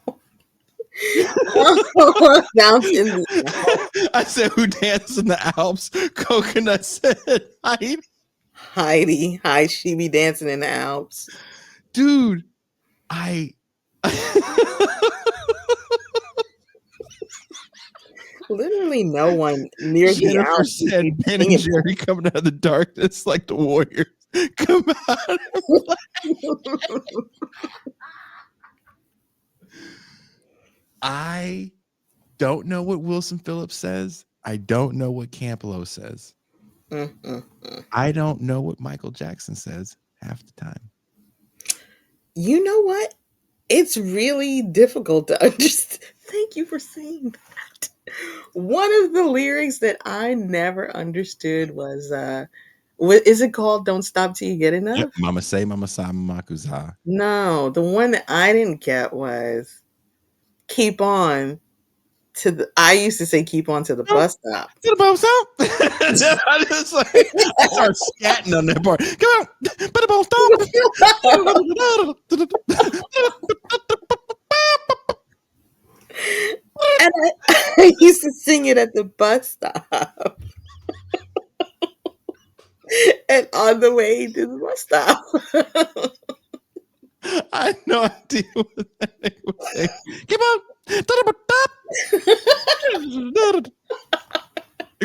Bounce in the I said, who dances in the Alps? Coconut said, Heidi. Hi, she be dancing in the Alps. Dude, I literally no one near the Jennifer Alps. said Ben and Jerry coming out of the darkness like the Warriors. Come out. I don't know what Wilson Phillips says. I don't know what Campolo says. I don't know what Michael Jackson says half the time. You know what? It's really difficult to understand. Thank you for saying that. One of the lyrics that I never understood was what is it called? Don't stop till you get enough? Yep. Mama say, mama sa, mama kuza. No, the one that I didn't get was keep on to the I used to say keep on to the bus stop. To the bus stop. I just like I start scatting on that part. Come on. But the bus stop. And I used to sing it at the bus stop. And on the way to the bus stop. I had no idea what that thing was saying. Keep on.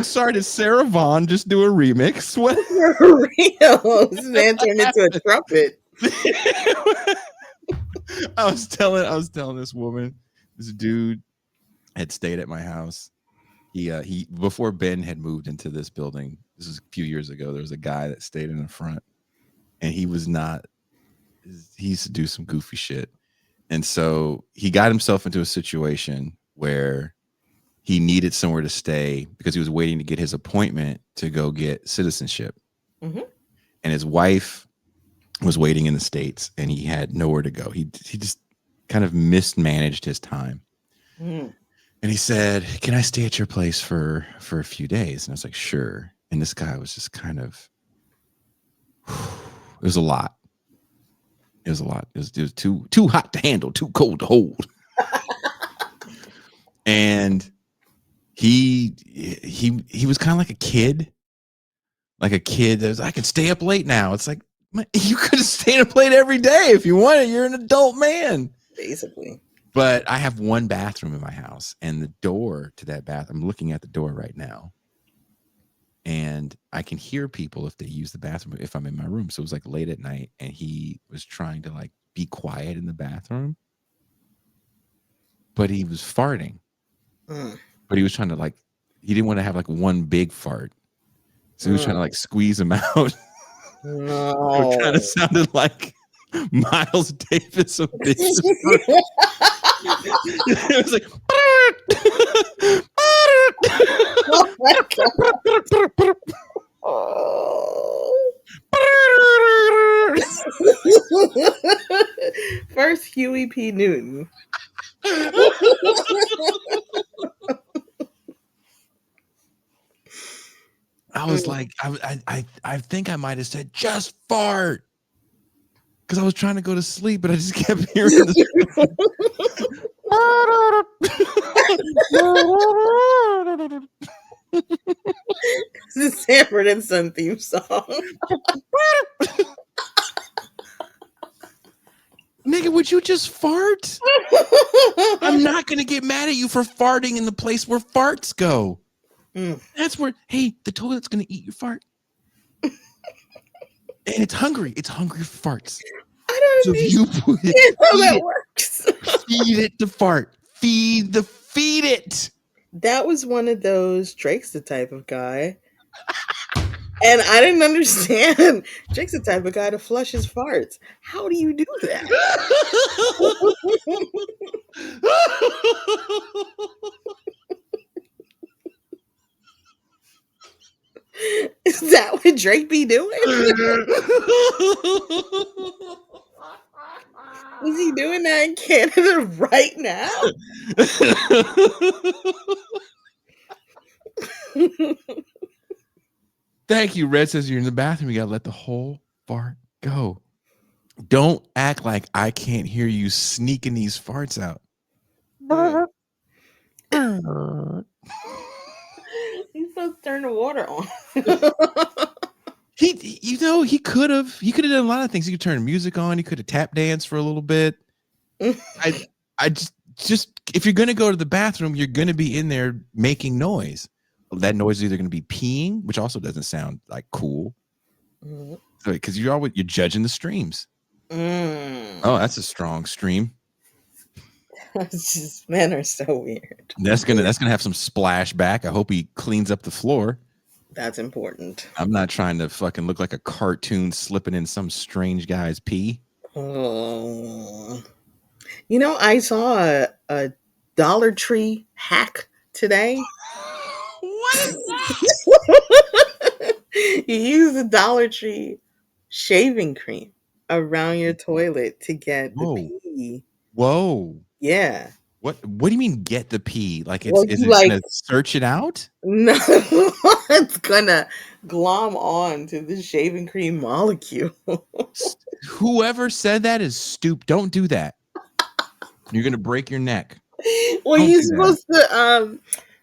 Sorry, did Sarah Vaughan just do a remix? What? For real. This man turned into a trumpet. I was telling this woman, this dude had stayed at my house. He before Ben had moved into this building, this was a few years ago, there was a guy that stayed in the front, and he used to do some goofy shit. And so he got himself into a situation where he needed somewhere to stay because he was waiting to get his appointment to go get citizenship. Mm-hmm. And his wife was waiting in the States and he had nowhere to go. He just kind of mismanaged his time. Mm. And he said, can I stay at your place for a few days? And I was like, sure. And this guy was just kind of, it was a lot. It was a lot. It was too hot to handle, too cold to hold. And he was kind of like a kid that was, I can stay up late now. It's like, you could have stayed up late every day if you wanted. You're an adult man. Basically. But I have one bathroom in my house, and the door to that bathroom, I'm looking at the door right now, and I can hear people if they use the bathroom if I'm in my room. So it was like late at night, and he was trying to like be quiet in the bathroom, but he was farting. But he was trying to like, he didn't want to have like one big fart, so he was trying to like squeeze him out. No. It kind of sounded like Miles Davis of Business. It was like. Oh my god. Oh. First Huey P. Newton. I was like, I think I might have said just fart because I was trying to go to sleep, but I just kept hearing this. The Sanford and Son theme song. Nigga, would you just fart? I'm not gonna get mad at you for farting in the place where farts go. That's where, hey, the toilet's gonna eat your fart. And it's hungry. It's hungry for farts. I don't So if you put understand how that it, works. feed it to fart. Feed it. That was one of those Drake's the type of guy. And I didn't understand. Drake's the type of guy to flush his farts. How do you do that? Is that what Drake be doing? Is he doing that in Canada right now? Thank you. Red says you're in the bathroom. You gotta let the whole fart go. Don't act like I can't hear you sneaking these farts out. He's supposed to turn the water on. He could have done a lot of things. He could turn music on. He could have tap danced for a little bit. I just if you're gonna go to the bathroom, you're gonna be in there making noise. That noise is either gonna be peeing, which also doesn't sound like cool, because you're judging the streams. Oh, that's a strong stream. It's just, men are so weird. That's gonna have some splashback. I hope he cleans up the floor. That's important. I'm not trying to fucking look like a cartoon slipping in some strange guy's pee. Oh. You know, I saw a Dollar Tree hack today. What is that? You use the Dollar Tree shaving cream around your toilet to get the pee. Whoa. Yeah. What do you mean get the pee? Like Well, is you it like- gonna search it out? No, it's gonna glom on to the shaving cream molecule. Whoever said that is stupid. Don't do that. You're gonna break your neck. Well, Don't you're do supposed to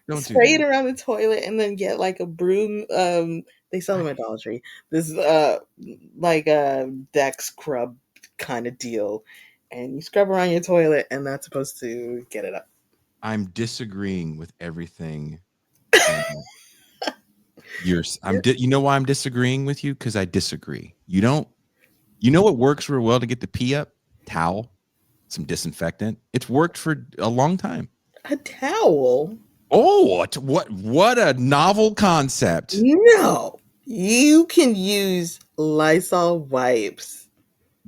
Don't spray it do around the toilet and then get like a broom. They sell them at Dollar Tree. This like a deck scrub kind of deal, and you scrub around your toilet, and that's supposed to get it up. I'm disagreeing with everything. You know why I'm disagreeing with you? Because I disagree. You know what works real well to get the pee up? Towel, some disinfectant. It's worked for a long time. A towel? Oh, what a novel concept. No, you can use Lysol wipes.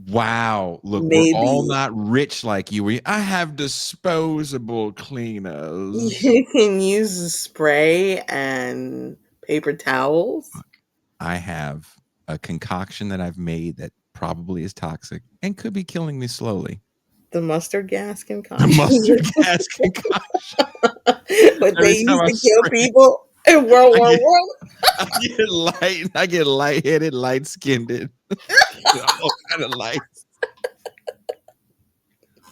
Wow. Look, Maybe. we're all not rich like you. I have disposable cleaners. You can use a spray and paper towels. I have a concoction that I've made that probably is toxic and could be killing me slowly. The mustard gas concoction. The mustard gas concoction. What they used to kill people in World War I. I get lightheaded, light-skinned. All kind of lights.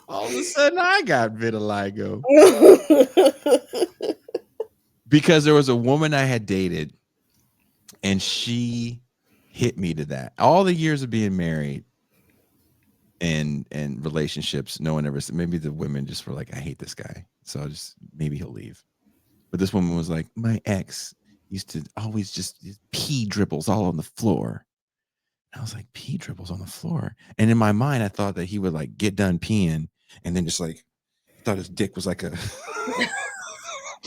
All of a sudden, I got vitiligo. Because there was a woman I had dated, and she hit me to that. All the years of being married and relationships, no one ever said. Maybe the women just were like, I hate this guy, so maybe he'll leave. But this woman was like, my ex used to always just pee dribbles all on the floor. And I was like, pee dribbles on the floor. And in my mind, I thought that he would like get done peeing and then just like thought his dick was like a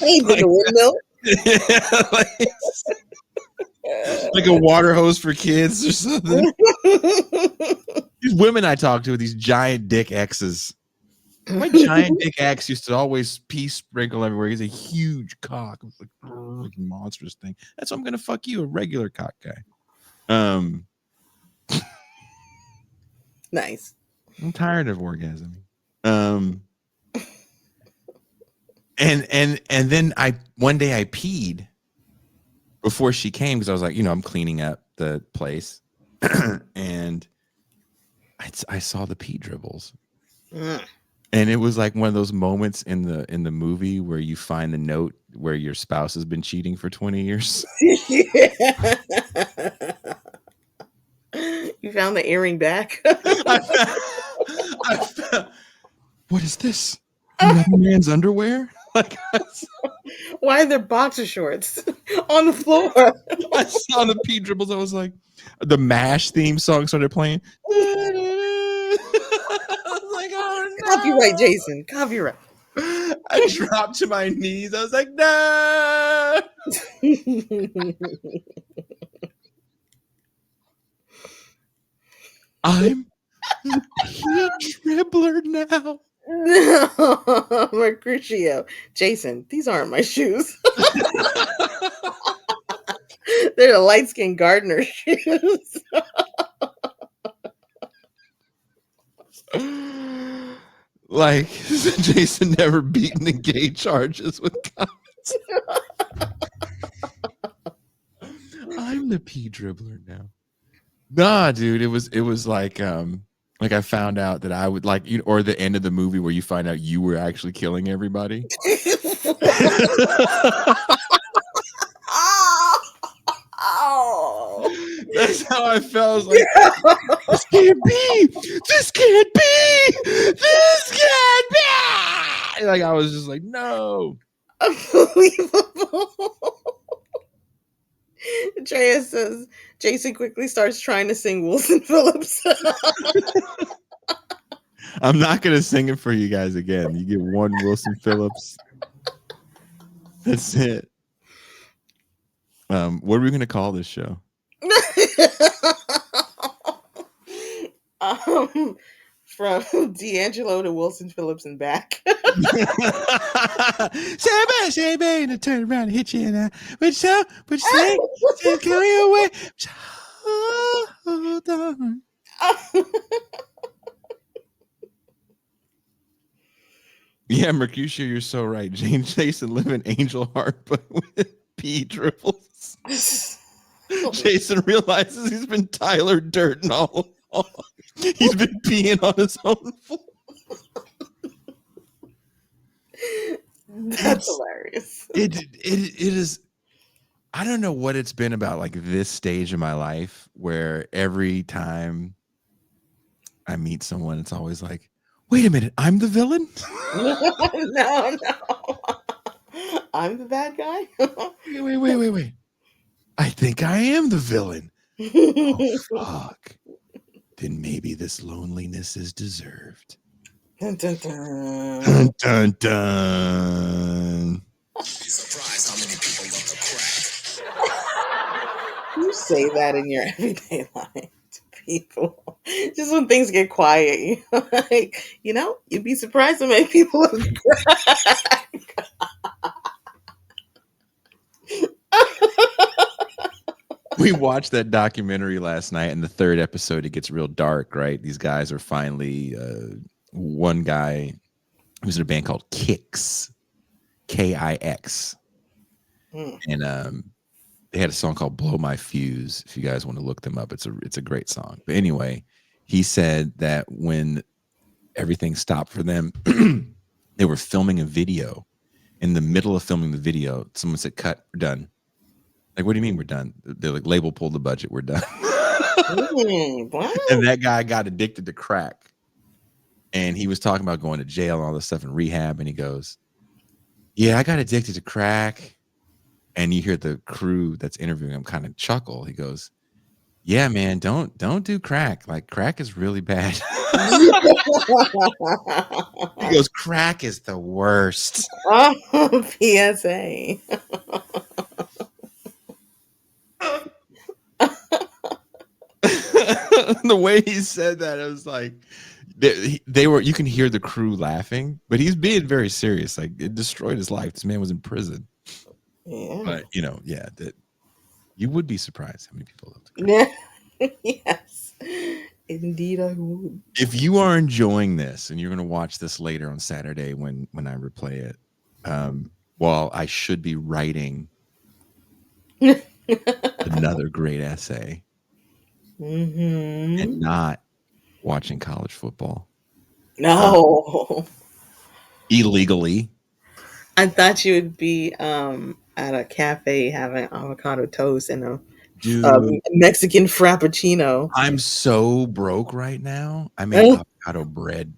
like a windmill. like a water hose for kids or something. These women I talk to with these giant dick exes. My giant dick axe used to always pee sprinkle everywhere. He's a huge cock. It was like monstrous thing. That's why I'm gonna fuck you, a regular cock guy. Nice. I'm tired of orgasming. And then one day I peed before she came because I was like, I'm cleaning up the place, and I saw the pee dribbles. And it was like one of those moments in the movie where you find the note where your spouse has been cheating for 20 years. You found the earring back. I found, what is this? Another man's underwear? Like Why are there boxer shorts on the floor? I saw the pee dribbles. I was like, the MASH theme song started playing. I was like, oh no. Copyright, Jason. Copyright. I dropped to my knees. I was like, no. I'm the pee dribbler now. No, Mercutio. Jason, these aren't my shoes. They're the light skinned gardener shoes. Like Jason never beaten the gay charges with comments. I'm the pee dribbler now. Nah, dude, it was like I found out that I would like or the end of the movie where you find out you were actually killing everybody. Oh. That's how I felt. I was like, this can't be. This can't be. This can't be. Like I was just like, no. Unbelievable. Drea says Jason quickly starts trying to sing Wilson Phillips. I'm not gonna sing it for you guys again. You get one Wilson Phillips. That's it. What are we gonna call this show? From D'Angelo to Wilson Phillips and back. Say baby, to turn around and hit you in that. But say, come your way. Hold on. Yeah, Mercutio, you're so right. Jason live in Angel Heart, but with pee dribbles. Jason realizes he's been Tyler Durden all along. He's been peeing on his own floor. That's hilarious. It is. I don't know what it's been about like this stage of my life where every time I meet someone, it's always like, wait a minute, I'm the villain? No. I'm the bad guy? Wait. I think I am the villain. Oh, fuck. Then maybe this loneliness is deserved. Dun, dun, dun. Dun, dun, dun. Surprised how many people love the crack. You say that in your everyday life to people. Just when things get quiet, like, you'd be surprised how many people love the crack. We watched that documentary last night, and the third episode, it gets real dark, right? These guys are finally, one guy who's in a band called Kix, Kix. And they had a song called Blow My Fuse. If you guys want to look them up, it's a great song. But anyway, he said that when everything stopped for them, they were filming a video. In the middle of filming the video, someone said, cut, we're done. Like, what do you mean we're done? They're like, label pulled the budget, we're done. And that guy got addicted to crack. And he was talking about going to jail and all this stuff in rehab. And he goes, yeah, I got addicted to crack. And you hear the crew that's interviewing him kind of chuckle. He goes, yeah, man, don't do crack. Like, crack is really bad. He goes, crack is the worst. Oh, PSA. The way he said that, I was like, they were. You can hear the crew laughing, but he's being very serious. Like it destroyed his life. This man was in prison. Yeah. But yeah, that you would be surprised how many people love the crew. Yeah. Yes. Indeed, I would. If you are enjoying this and you're going to watch this later on Saturday when I replay it, while I should be writing another great essay and Mm-hmm. not watching college football uh, No. illegally, I thought you would be at a cafe having avocado toast and a dude. Mexican frappuccino. I'm so broke right now. I made avocado bread.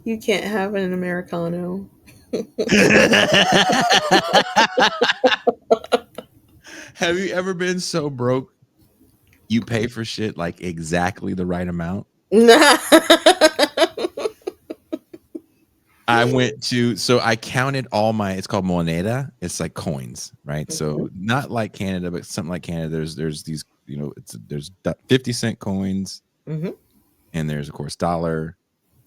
You can't have an Americano. Have you ever been so broke you pay for shit like exactly the right amount? I went to so I counted all my it's called moneda. It's like coins, right? So not like Canada, but something like Canada. There's these, there's 50-cent coins, Mm-hmm. and there's of course dollar,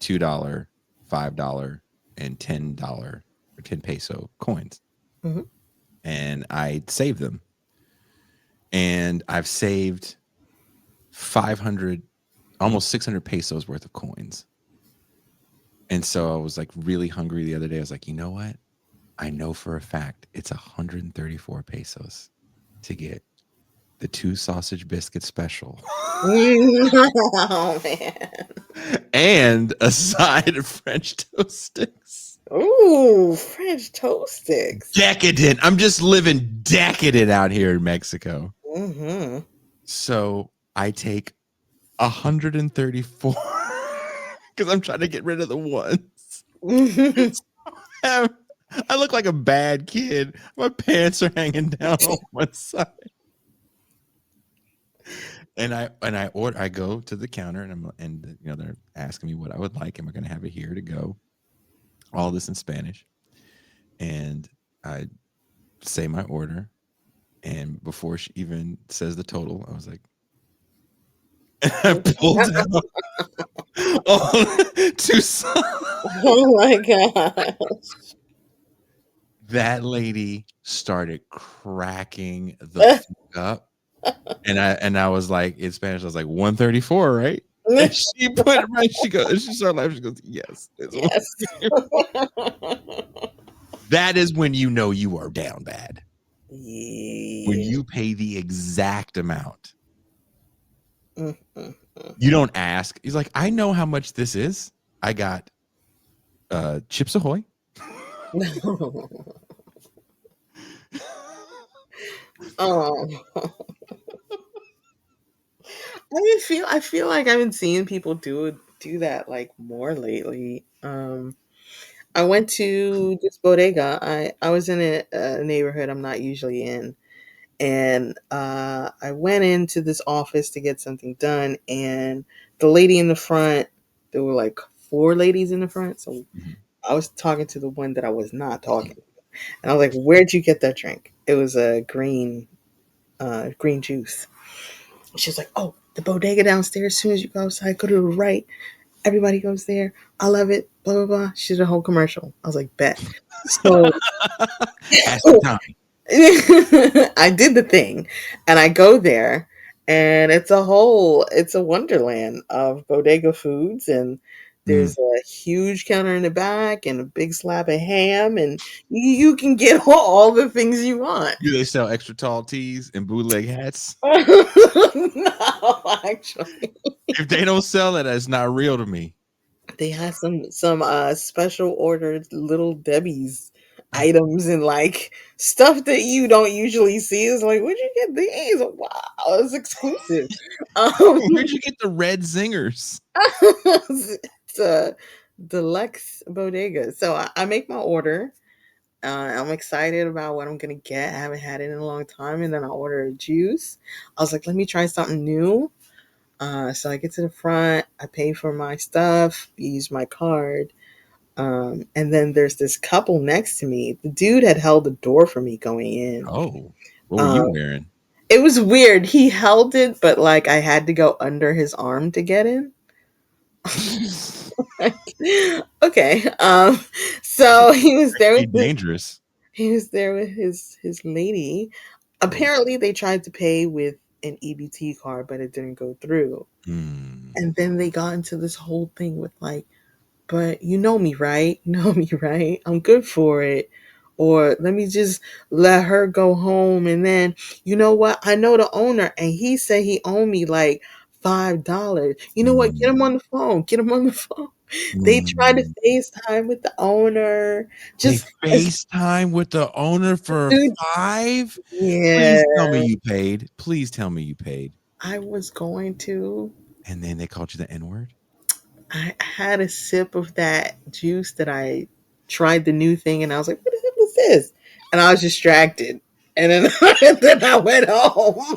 $2, $5, and $10 or 10 peso coins. Mm-hmm. And I saved them. And I've saved 500, almost 600 pesos worth of coins. And so I was like really hungry the other day. I was like, you know what? I know for a fact it's 134 pesos to get the 2 sausage biscuit special Oh man. and a side of French toast sticks. Ooh, French toast sticks. Decadent. I'm just living decadent out here in Mexico. Mm-hmm. So I take 134 because I'm trying to get rid of the ones. I look like a bad kid. My pants are hanging down on one side. And I order. I go to the counter and they're asking me what I would like. Am I going to have it here to go? All this in Spanish, and I say my order. And before she even says the total, I was like, I pulled out two. Oh my god. That lady started cracking the fuck up. And I was like, in Spanish, I was like, 134, right? And she put it right. She started laughing. She goes, yes. Yes. That is when you know you are down bad. When Yeah. you pay the exact amount. Mm-hmm. You don't ask. He's like, I know how much this is. I got Chips Ahoy. Oh. I feel like I've been seeing people do that like more lately. I went to this bodega. I was in a neighborhood I'm not usually in, and I went into this office to get something done, and the lady in the front, there were like four ladies in the front, so I was talking to the one that I was not talking, and I was like, "Where'd you get that drink?" It was a green juice. She was like, "Oh, the bodega downstairs. As soon as you go outside, go to the right. Everybody goes there. I love it. Blah blah blah." She did a whole commercial. I was like, "Bet." So Ask the time. I did the thing, and I go there, and it's a wonderland of bodega foods, and Mm. there's a huge counter in the back and a big slab of ham, and you can get all the things you want. Do they sell extra tall tees and bootleg hats? No, actually. If they don't sell that, that's not real to me. They had some special ordered little Debbie's items and like stuff that you don't usually see. It's like, where'd you get these? Wow, it's exclusive. Where'd you get the red zingers? It's a deluxe bodega. So I make my order. I'm excited about what I'm gonna get. I haven't had it in a long time, and then I order a juice. I was like, let me try something new. So I get to the front, I pay for my stuff, use my card. And then there's this couple next to me. The dude had held the door for me going in. Oh, what were you Um, wearing? it was weird. He held it, but like I had to go under his arm to get in. Okay. So Be dangerous. he was there with his lady. Oh. Apparently, they tried to pay with an EBT card, but it didn't go through. Hmm. And then they got into this whole thing with like, but you know me, right? You know me, right? I'm good for it. Or let me just let her go home. And then, you know what? I know the owner, and he said he owed me like $5. You know what? Get him on Mm. the phone. Get him on the phone. They tried to Mm. FaceTime with the owner. They Just as FaceTime with the owner for dude, 5? yeah, Please tell me you paid. Please tell me you paid. I was going to. And then they called you the N-word? I had a sip of that juice that I tried the new thing, and I was like, "What the hell is this?" And I was distracted, and then and then I went home.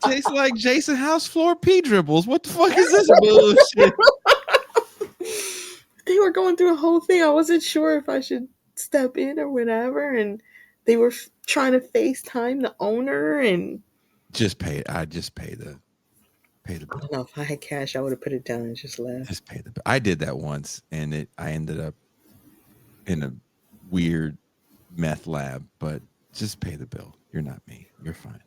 Tastes like Jason House floor pee dribbles. What the fuck is this bullshit? They were going through a whole thing. I wasn't sure if I should step in or whatever, and they were trying to FaceTime the owner, and Just pay it. I just pay the I bill. don't know if I had cash, I would have put it down and just left. Just pay the bill. I did that once and I ended up in a weird meth lab, but just pay the bill. You're not me. You're fine.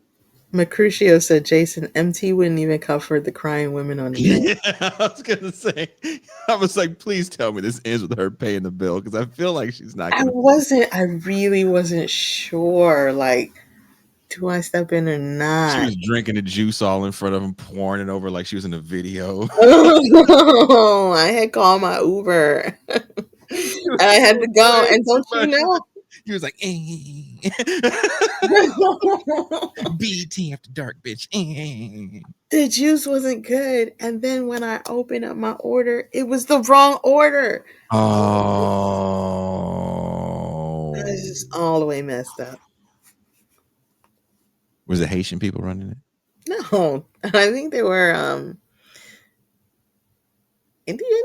Mercutio said, "Jason, MT wouldn't even cover the crying women on the end." Yeah, I was gonna say. I was like, please tell me this ends with her paying the bill because I feel like she's not gonna. I really wasn't sure. Like, do I step in or She not? was drinking the juice all in front of him, pouring it over like she was in a video. Oh, I had called my Uber and He was I had to go. way And too don't you much. know? He was like, BT after dark, bitch. The juice wasn't good. And then when I opened up my order, it was the wrong order. I was Oh. just all the way messed up. Was it Haitian people running it? No, I think they were Indian.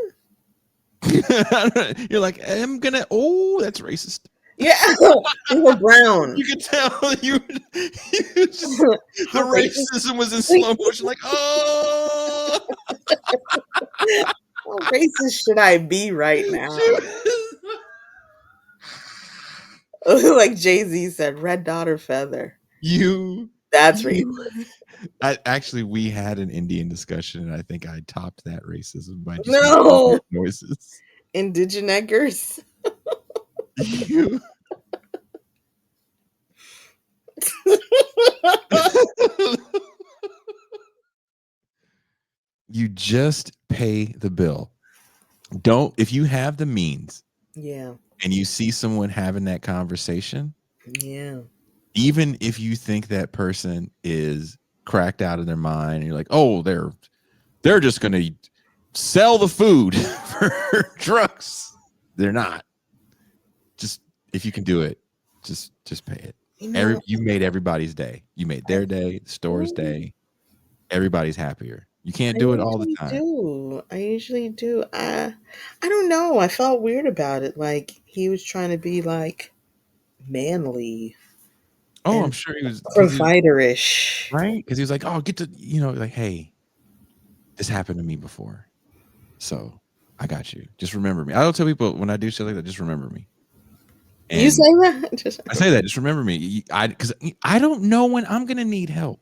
You're like, I'm gonna. Oh, that's racist. Yeah, they were brown. You could tell you just the How racist, racism was in slow motion. Like, oh, how racist should I be right now? Like Jay Z said, red dot or feather. you, That's racist. you. I actually we had an Indian discussion, and I think I topped that racism by just making No, weird noises. indigeneggers. You, you just pay the bill. Don't if you have the means Yeah, and you see someone having that conversation, yeah. even if you think that person is cracked out of their mind, and you're like, oh, they're just gonna sell the food for drugs. They're not. Just if you can do it, just pay it. You know, You made everybody's day. You made I their day, the store's do. day. Everybody's happier. You can't I do it all the usually time. do. I usually do. I don't know. I felt weird about it. Like he was trying to be like manly Oh, I'm and sure he was because he was providerish. right because he was like, oh, get to like, hey, this happened to me before, so I got you. Just remember me. I don't tell people when I do shit like that. Just remember me. You say And that? Just I say that. Just remember me. Because I don't know when I'm gonna need help.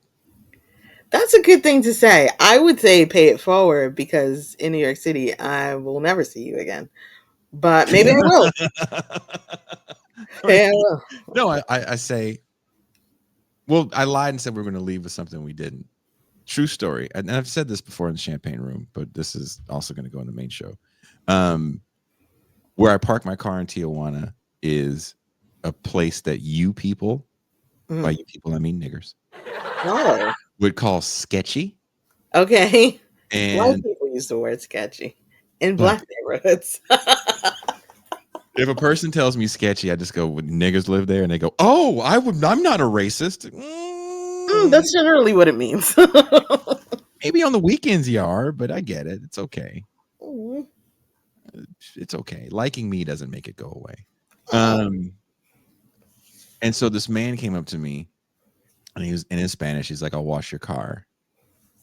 that's a good thing to say. I would say pay it forward because in New York City, I will never see you again. But maybe I will. Maybe I will. No, I say, well, I lied and said we are going to leave with something we didn't. True story. And I've said this before in the champagne room, but this is also going to go in the main show. Um, where I park my car in Tijuana is a place that you people, by Mm. you people, I mean niggers, Oh, would call sketchy. okay. White And people use the word sketchy in black black neighborhoods. if a person tells me sketchy, I just go, "Would niggers live there?" And they go, "Oh, I'm not a racist." That's generally what it means. Maybe on the weekends you are, but I get it. It's okay. Mm. It's okay. Liking me doesn't make it go away. Oh. And so this man came up to me and he was in Spanish. He's like, I'll wash your car.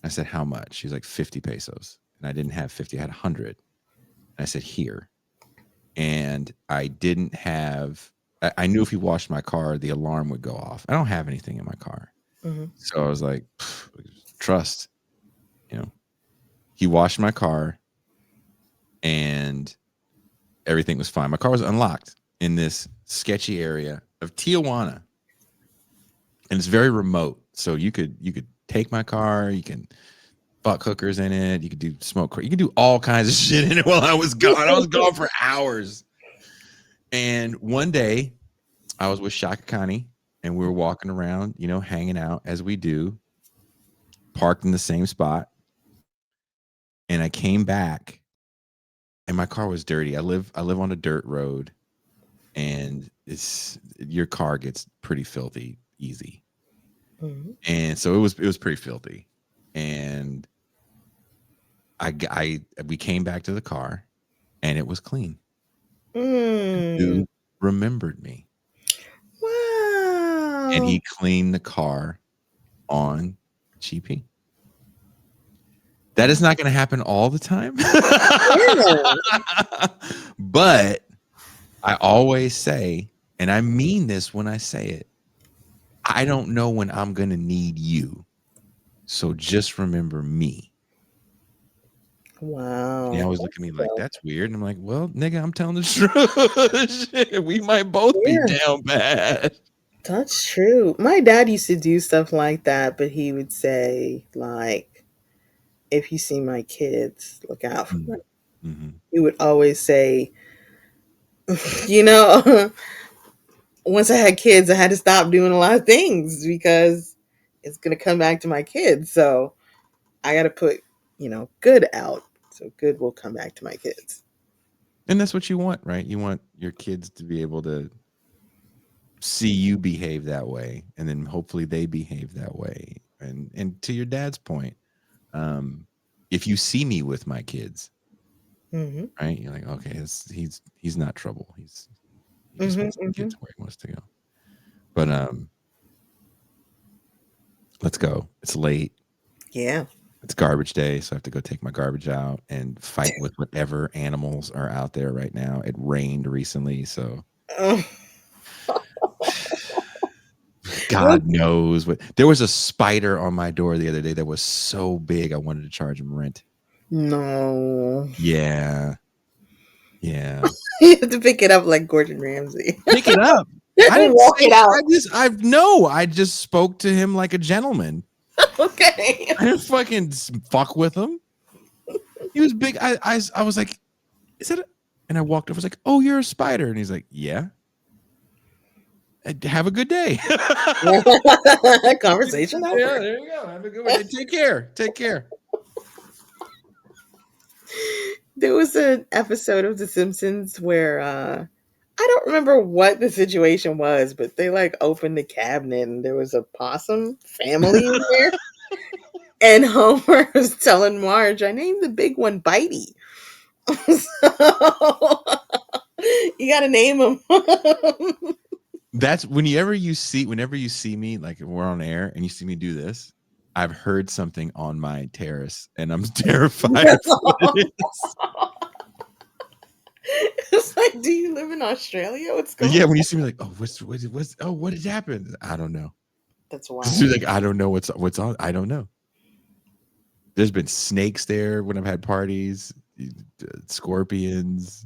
I said, how much? He's like, 50 pesos. and I didn't have 50. I had 100. And I said, here. And I didn't have, I knew if he washed my car, the alarm would go off. I don't have anything in my car. Mhm. So I was like, trust, you know. He washed my car and everything was fine. My car was unlocked in this sketchy area of Tijuana. And it's very remote. So you could take my car, you can fuck hookers in it, you could do smoke, you could do all kinds of shit in it while I was gone. I was gone for hours. And one day I was with Shaka Kani and we were walking around, hanging out as we do, parked in the same spot. And I came back and my car was dirty. I live on a dirt road and your car gets pretty filthy easy. Mhm. And so it was pretty filthy. And we came back to the car and it was clean. Mm. Who remembered me? And Wow. he cleaned the car on GP. That is not going to happen all the time. Yeah. But I always say, and I mean this when I say it, I don't know when I'm going to need you. So just remember me. And he Wow. always look at me like, that's weird. And I'm like, well, nigga, I'm telling the truth. Shit, we might both be Yeah, down bad. that's true. My dad used to do stuff like that, but he would say, like, if you see my kids, look out for them. Mm-hmm. He would always say, you know, once I had kids, I had to stop doing a lot of things because it's going to come back to my kids. So I got to put, good out. So good will come back to my kids. And that's what you want, right? You want your kids to be able to see you behave that way, and then hopefully they behave that way. And to your dad's point, um, if you see me with my kids, Mm-hmm. right, you're like, okay, he's not trouble. He just Mm-hmm. wants to Mm-hmm. get to where he wants to go. But let's go. It's late. Yeah. It's garbage day, so I have to go take my garbage out and fight with whatever animals are out there right now. It rained recently, so Oh, God knows what. There was a spider on my door the other day that was so big I wanted to charge him rent. no. Yeah. Yeah. You have to pick it up like Gordon Ramsay. Pick it up. I didn't Walk say it out. I just spoke to him like a gentleman. Okay. I didn't fucking fuck with him. He was big. I was like, is that and I walked over, I was like, oh, you're a spider. And he's like, yeah. Have a good day. Conversation Yeah, over. there you go. Have a good one. Take care. Take care. There was an episode of The Simpsons where I don't remember what the situation was, but they like opened the cabinet and there was a possum family in there. And Homer was telling Marge, I named the big one Bitey. So you gotta name him. That's whenever you see me, like if we're on air and you see me do this, I've heard something on my terrace and I'm terrified of what it is. It's like, do you live in Australia? What's going Yeah, on? when you see me like, oh, what has happened? I don't know. That's She's wild. like, I don't know what's on. I don't know. There's been snakes there when I've had parties, scorpions.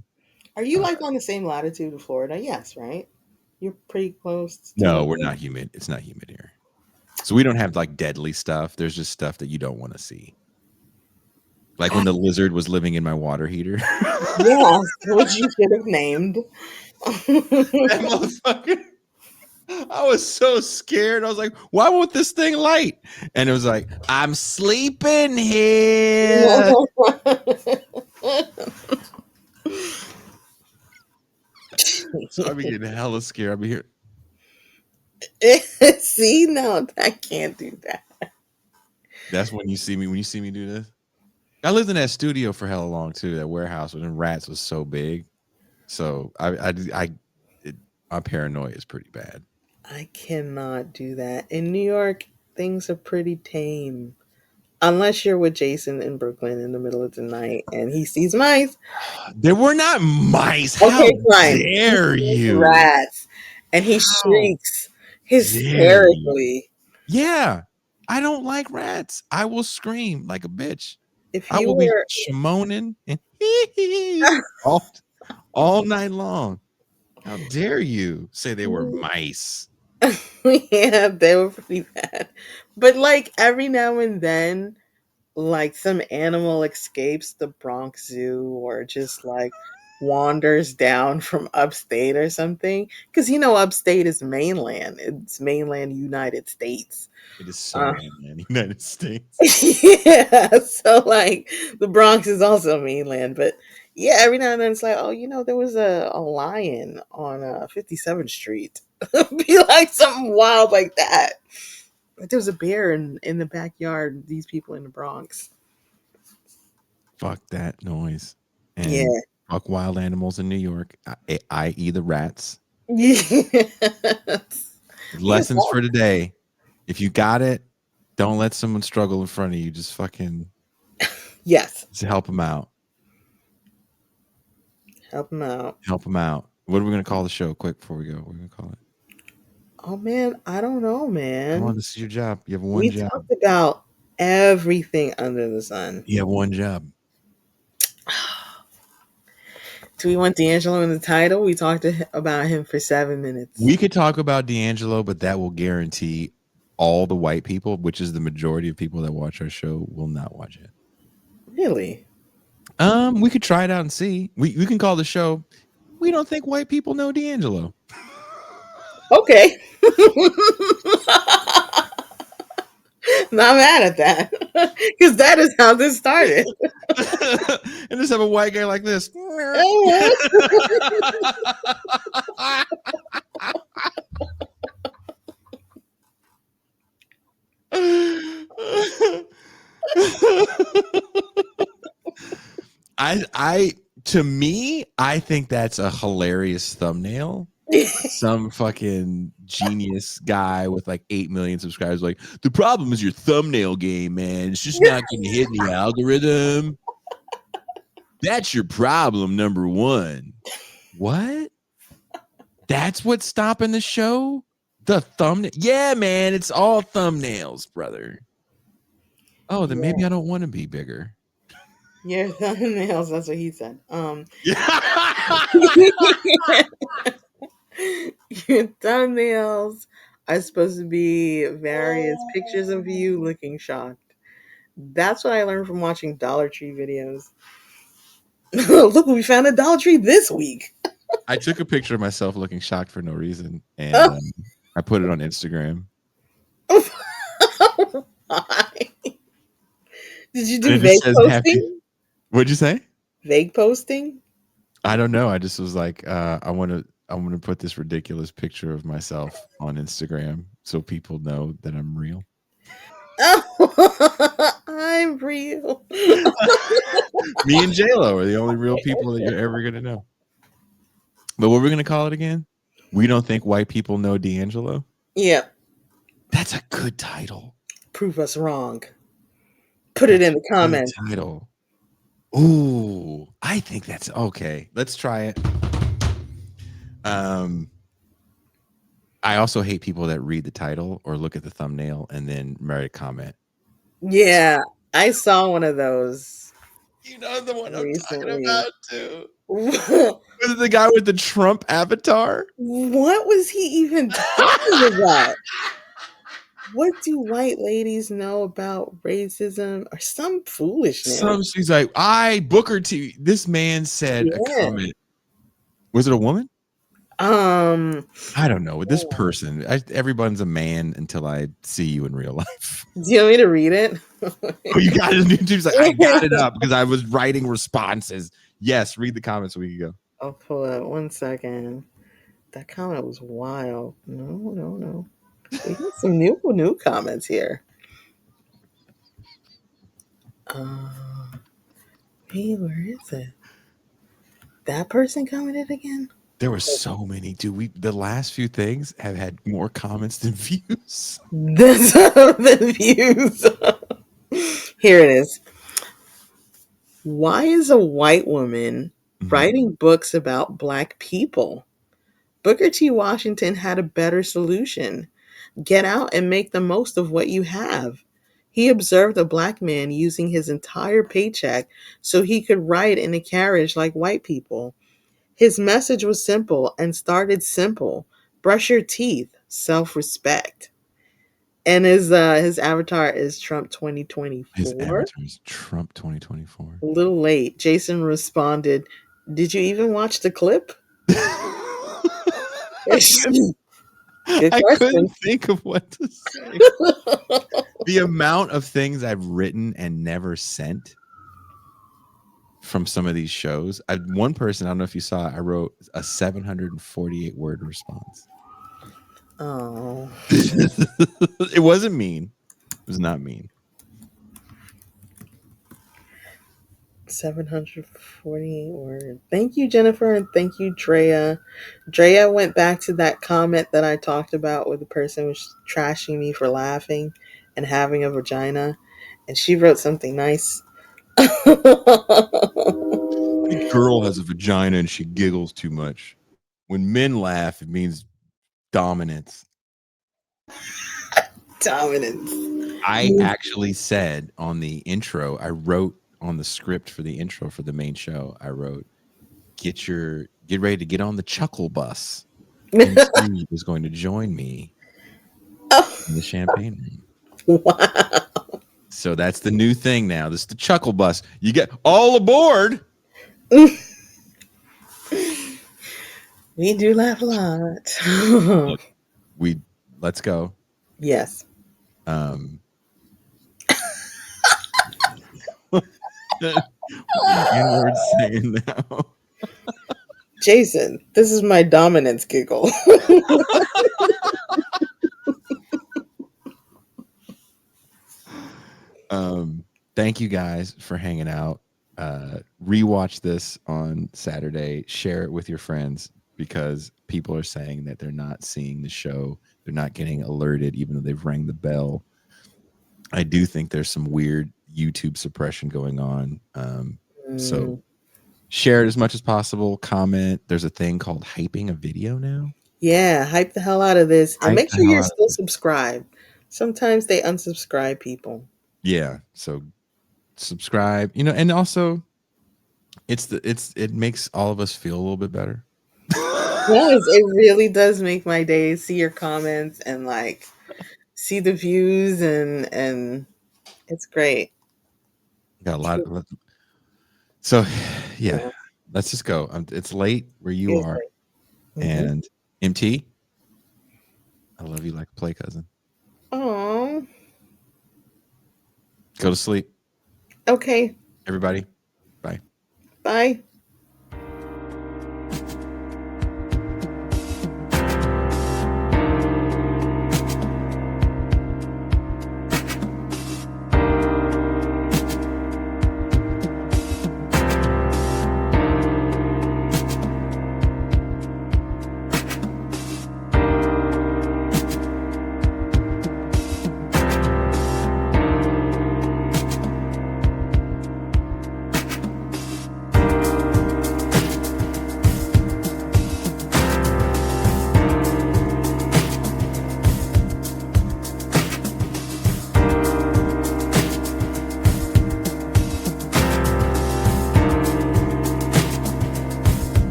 Are you like on the same latitude of Florida? Yes, right? You're pretty close to No, the we're not humid. It's not humid here. So we don't have like deadly stuff. There's just stuff that you don't want to see. Like when the lizard was living in my water heater. Yes, which you should have named. That motherfucker. I was so scared. I was like, why won't this thing light? And it was like, I'm sleeping here. So I'd be getting hella scared. I'd be here. See, no, I can't do that. That's when you see me do this. I lived in that studio for hella long too. That warehouse with them rats was so big. So it, my paranoia is pretty bad. I cannot do that. In New York, things are pretty tame. Unless you're with Jason in Brooklyn in the middle of the night and he sees mice. There were not mice. How Okay, fine. He dare sees you? rats and he How shrieks dare you? hysterically. Yeah, I don't like rats. I will scream like a bitch. If I you will be were moaning and all all night long. How dare you say they were mice? yeah, they were pretty bad. But like every now and then, like some animal escapes the Bronx Zoo or just like wanders down from upstate or something. Because upstate is mainland. It's mainland United States. It is so Uh, mainland, United States. yeah, so like the Bronx is also mainland, but yeah, every now and then it's like, oh, there was a lion on 57th Street. Be like something wild like that. Like there was a bear in the backyard. These people in the Bronx. Fuck that noise. Yeah. And fuck wild animals in New York, i.e. the rats. Yes. Yes. Lessons for today. If you got it, don't let someone struggle in front of you. Just fucking Yes. just help them out. Help them out. Help them out. What are we going to call the show quick before we go? What are we going to call it? Oh man, I don't know, Come on, man. this is your job. You have one We job. talked about everything under the sun. You have one job. Do we want D'Angelo in the title? We talked about him for 7 minutes. We could talk about D'Angelo, but that will guarantee all the white people, which is the majority of people that watch our show, will not watch it. Really? We could try it out and see. We can call the show. We don't think white people know D'Angelo. Okay. Not mad at that. Because that is how this started. And just have a white guy like this. I to me, I think that's a hilarious thumbnail. Some fucking genius guy with like 8 million subscribers like, the problem is your thumbnail game, man. It's just not going to hit the algorithm. That's your problem, number one. What? That's what's stopping the show? The thumbnail? Yeah, man, it's all thumbnails, brother. Oh, then maybe I don't want to be bigger. Your thumbnails, that's what he said. Yeah. Your thumbnails are supposed to be various pictures of you looking shocked. That's what I learned from watching Dollar Tree videos. Look, we found a Dollar Tree this week. I took a picture of myself looking shocked for no reason, and I put it on Instagram. Why? Did you And do it just vague says happy. posting? What'd you say? Vague posting? I don't know. I just was like, I want to put this ridiculous picture of myself on Instagram so people know that I'm real. Oh, I'm real. Me and JLo are the only real people that you're ever gonna know. But what we're gonna call it again? We don't think white people know D'Angelo. Yeah. That's a good title. Prove us wrong. Put it in the Good comments. title. Ooh, I think that's okay. Let's try it. I also hate people that read the title or look at the thumbnail and then write a comment. Yeah, I saw one of those You know the one I'm talking recently. about too. What Was it the guy with the Trump avatar? was he even talking about? What do white ladies know about racism or some foolishness? She's like, I Booker T. This man said a Yeah. comment. Was it a woman? Um, I don't know. This person, everyone's a man until I see you in real life. do you want me to read it? Oh, you got it on YouTube? She's like, I got it up because I was writing responses. Yes, read the comments so we can go. I'll pull it. 1 second. That comment was wild. No. We got some new comments here. Hey, where is it? That person commented again? There were so many, dude. The last few things have had more comments than views. That's the views. Here it is. Why is a white woman Mhm. writing books about black people? Booker T. Washington had a better solution. Get out and make the most of what you have. He observed a black man using his entire paycheck so he could ride in a carriage like white people. His message was simple and started simple. Brush your teeth, self-respect. And his avatar is Trump His 2024. avatar is Trump 2024. A little late. Jason responded, "Did you even watch the clip?" I couldn't, Good I couldn't question. think of what to say. The amount of things I've written and never sent from some of these shows. One person, I don't know if you saw, I wrote a 748 word response. Oh, It wasn't mean. It was not mean. 748 words. Thank you, Jennifer, and thank you, Drea. Drea went back to that comment that I talked about where the person was trashing me for laughing and having a vagina, and she wrote something nice. A girl has a vagina and she giggles too much. When men laugh, it means dominance. Dominance. I actually said on the intro, I wrote on the script for the intro for the main show, I wrote, get ready to get on the chuckle bus. MC is going to join me in the champagne room. Wow. So that's the new thing now. This is the chuckle bus. You get all aboard. We do laugh a lot. Look, we let's go. Yes. Um, what are the N-word saying now? Jason, this is my dominance giggle. Thank you guys for hanging out. Rewatch this on Saturday. Share it with your friends because people are saying that they're not seeing the show. They're not getting alerted, even though they've rang the bell. I do think there's some weird YouTube suppression going on. So Mm. share it as much as possible. Comment. There's a thing called hyping a video now. Yeah, hype the hell out of this and Hype make the sure hell you're out of still it. subscribed. Sometimes they unsubscribe people. Yeah. So subscribe. And also it makes all of us feel a little bit better. Yes, it really does make my day. See your comments and like see the views and it's great. Got a lot. So, yeah, Yeah, let's just go. It's late where you it's are, great. Mm-hmm. and MT, I love you like a play cousin. Oh, Go to sleep, okay. everybody. Bye. Bye.